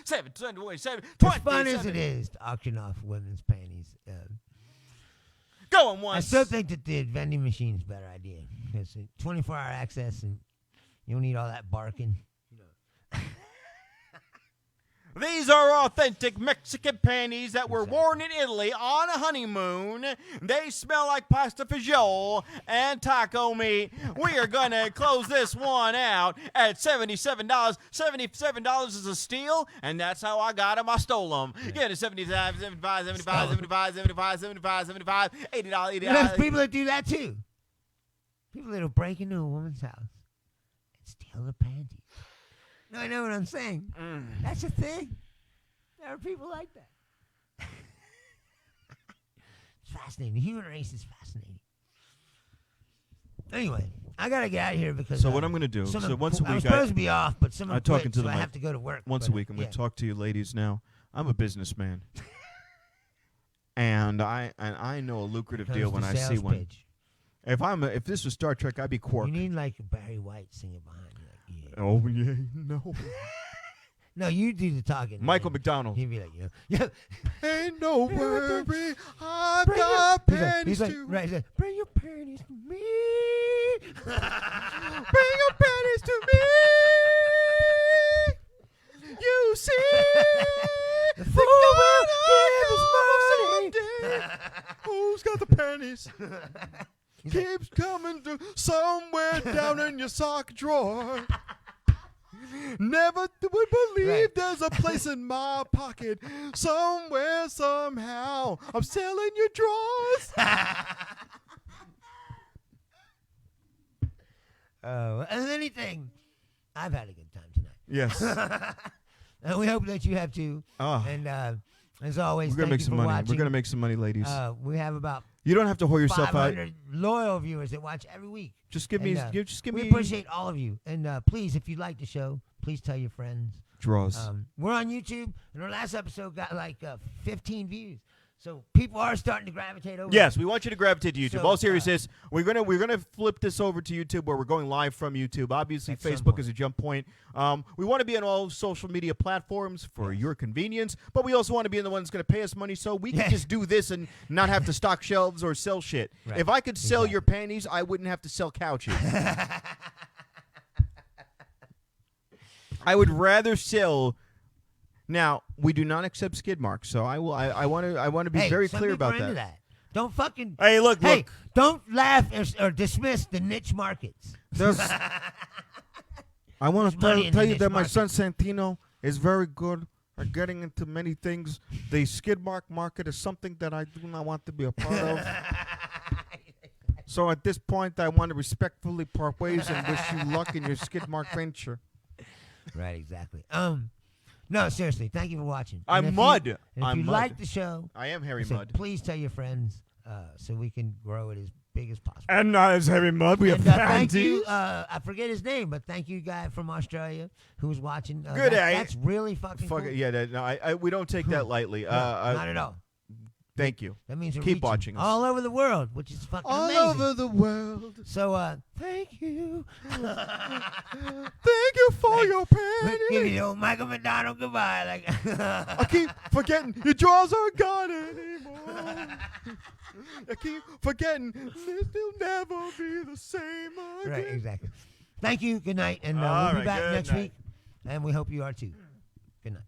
7, 27, 20. As fun as it is to auction off women's panties, going once. I still think that the vending machine is a better idea. It's 24-hour access, and you don't need all that barking. These are authentic Mexican panties that were worn in Italy on a honeymoon. They smell like pasta fagioli and taco meat. We are going to close this one out at $77. $77 is a steal, and that's how I got them. I stole them. Get it, $75, $75, $80. There's people that do that too. People that will break into a woman's house and steal the panties. No, I know what I'm saying. That's a thing. There are people like that. It's fascinating. The human race is fascinating. Anyway, I gotta get out of here because. So what I'm gonna do? So once a week, I was supposed to be off, but someone I'm talking quit, to so the I mic. have to go to work. Once a week, I'm gonna talk to you ladies now. I'm a businessman, and I know a lucrative deal when I see one. Pitch. If this was Star Trek, I'd be Quark. You need like Barry White singing behind you. Oh, yeah, no. No, you do the talking. Michael McDonald. He'd be like, yeah. Ain't no worry, I've got panties too. Right, he's like, bring your panties to me. Bring your panties to me. You see, the fool will give his money. Who's got the panties? Keeps coming through somewhere down in your sock drawer. Never would believe there's a place in my pocket somewhere, somehow. I'm selling your drawers. As anything, I've had a good time tonight. Yes. And we hope that you have too. Oh. And as always, we're gonna make some money. Watching. We're gonna make some money, ladies. We have about you don't have to whore yourself out. 500 loyal viewers that watch every week. Just give me. Just give me. We appreciate all of you, and please, if you like the show, please tell your friends. Draws. We're on YouTube, and our last episode got like 15 views. So people are starting to gravitate over. Yes, we want you to gravitate to YouTube. So, All seriousness, we're gonna flip this over to YouTube, where we're going live from YouTube. Obviously, Facebook is a jump point. We want to be on all social media platforms for your convenience, but we also want to be in the one that's going to pay us money, so we can just do this and not have to stock shelves or sell shit. Right. If I could sell your panties, I wouldn't have to sell couches. I would rather sell. Now, we do not accept skid marks, so I want to be very clear about that. Don't fucking. Hey, look. Don't laugh or dismiss the niche markets. I want to tell you that my son Santino is very good at getting into many things. The skid mark market is something that I do not want to be a part of. So at this point, I want to respectfully part ways and wish you luck in your skid mark venture. Right, exactly. No, seriously, thank you for watching. I'm Mud. If you like the show, I am Harry Mudd. please tell your friends so we can grow it as big as possible. And as Harry Mudd, we have thank you. I forget his name, but thank you, guy from Australia who was watching. Good, that's really fucking cool. Yeah, no, we don't take that lightly. Not at all. Thank you. That means we're Keep watching us. all over the world, which is fucking amazing. All over the world. So, thank you. Thank you for your pain. Give me the old Michael McDonald goodbye. I keep forgetting your jaws aren't gone anymore. I keep forgetting this will never be the same again. Right, exactly. Thank you. Good night. And we'll be back next week. And we hope you are too. Good night.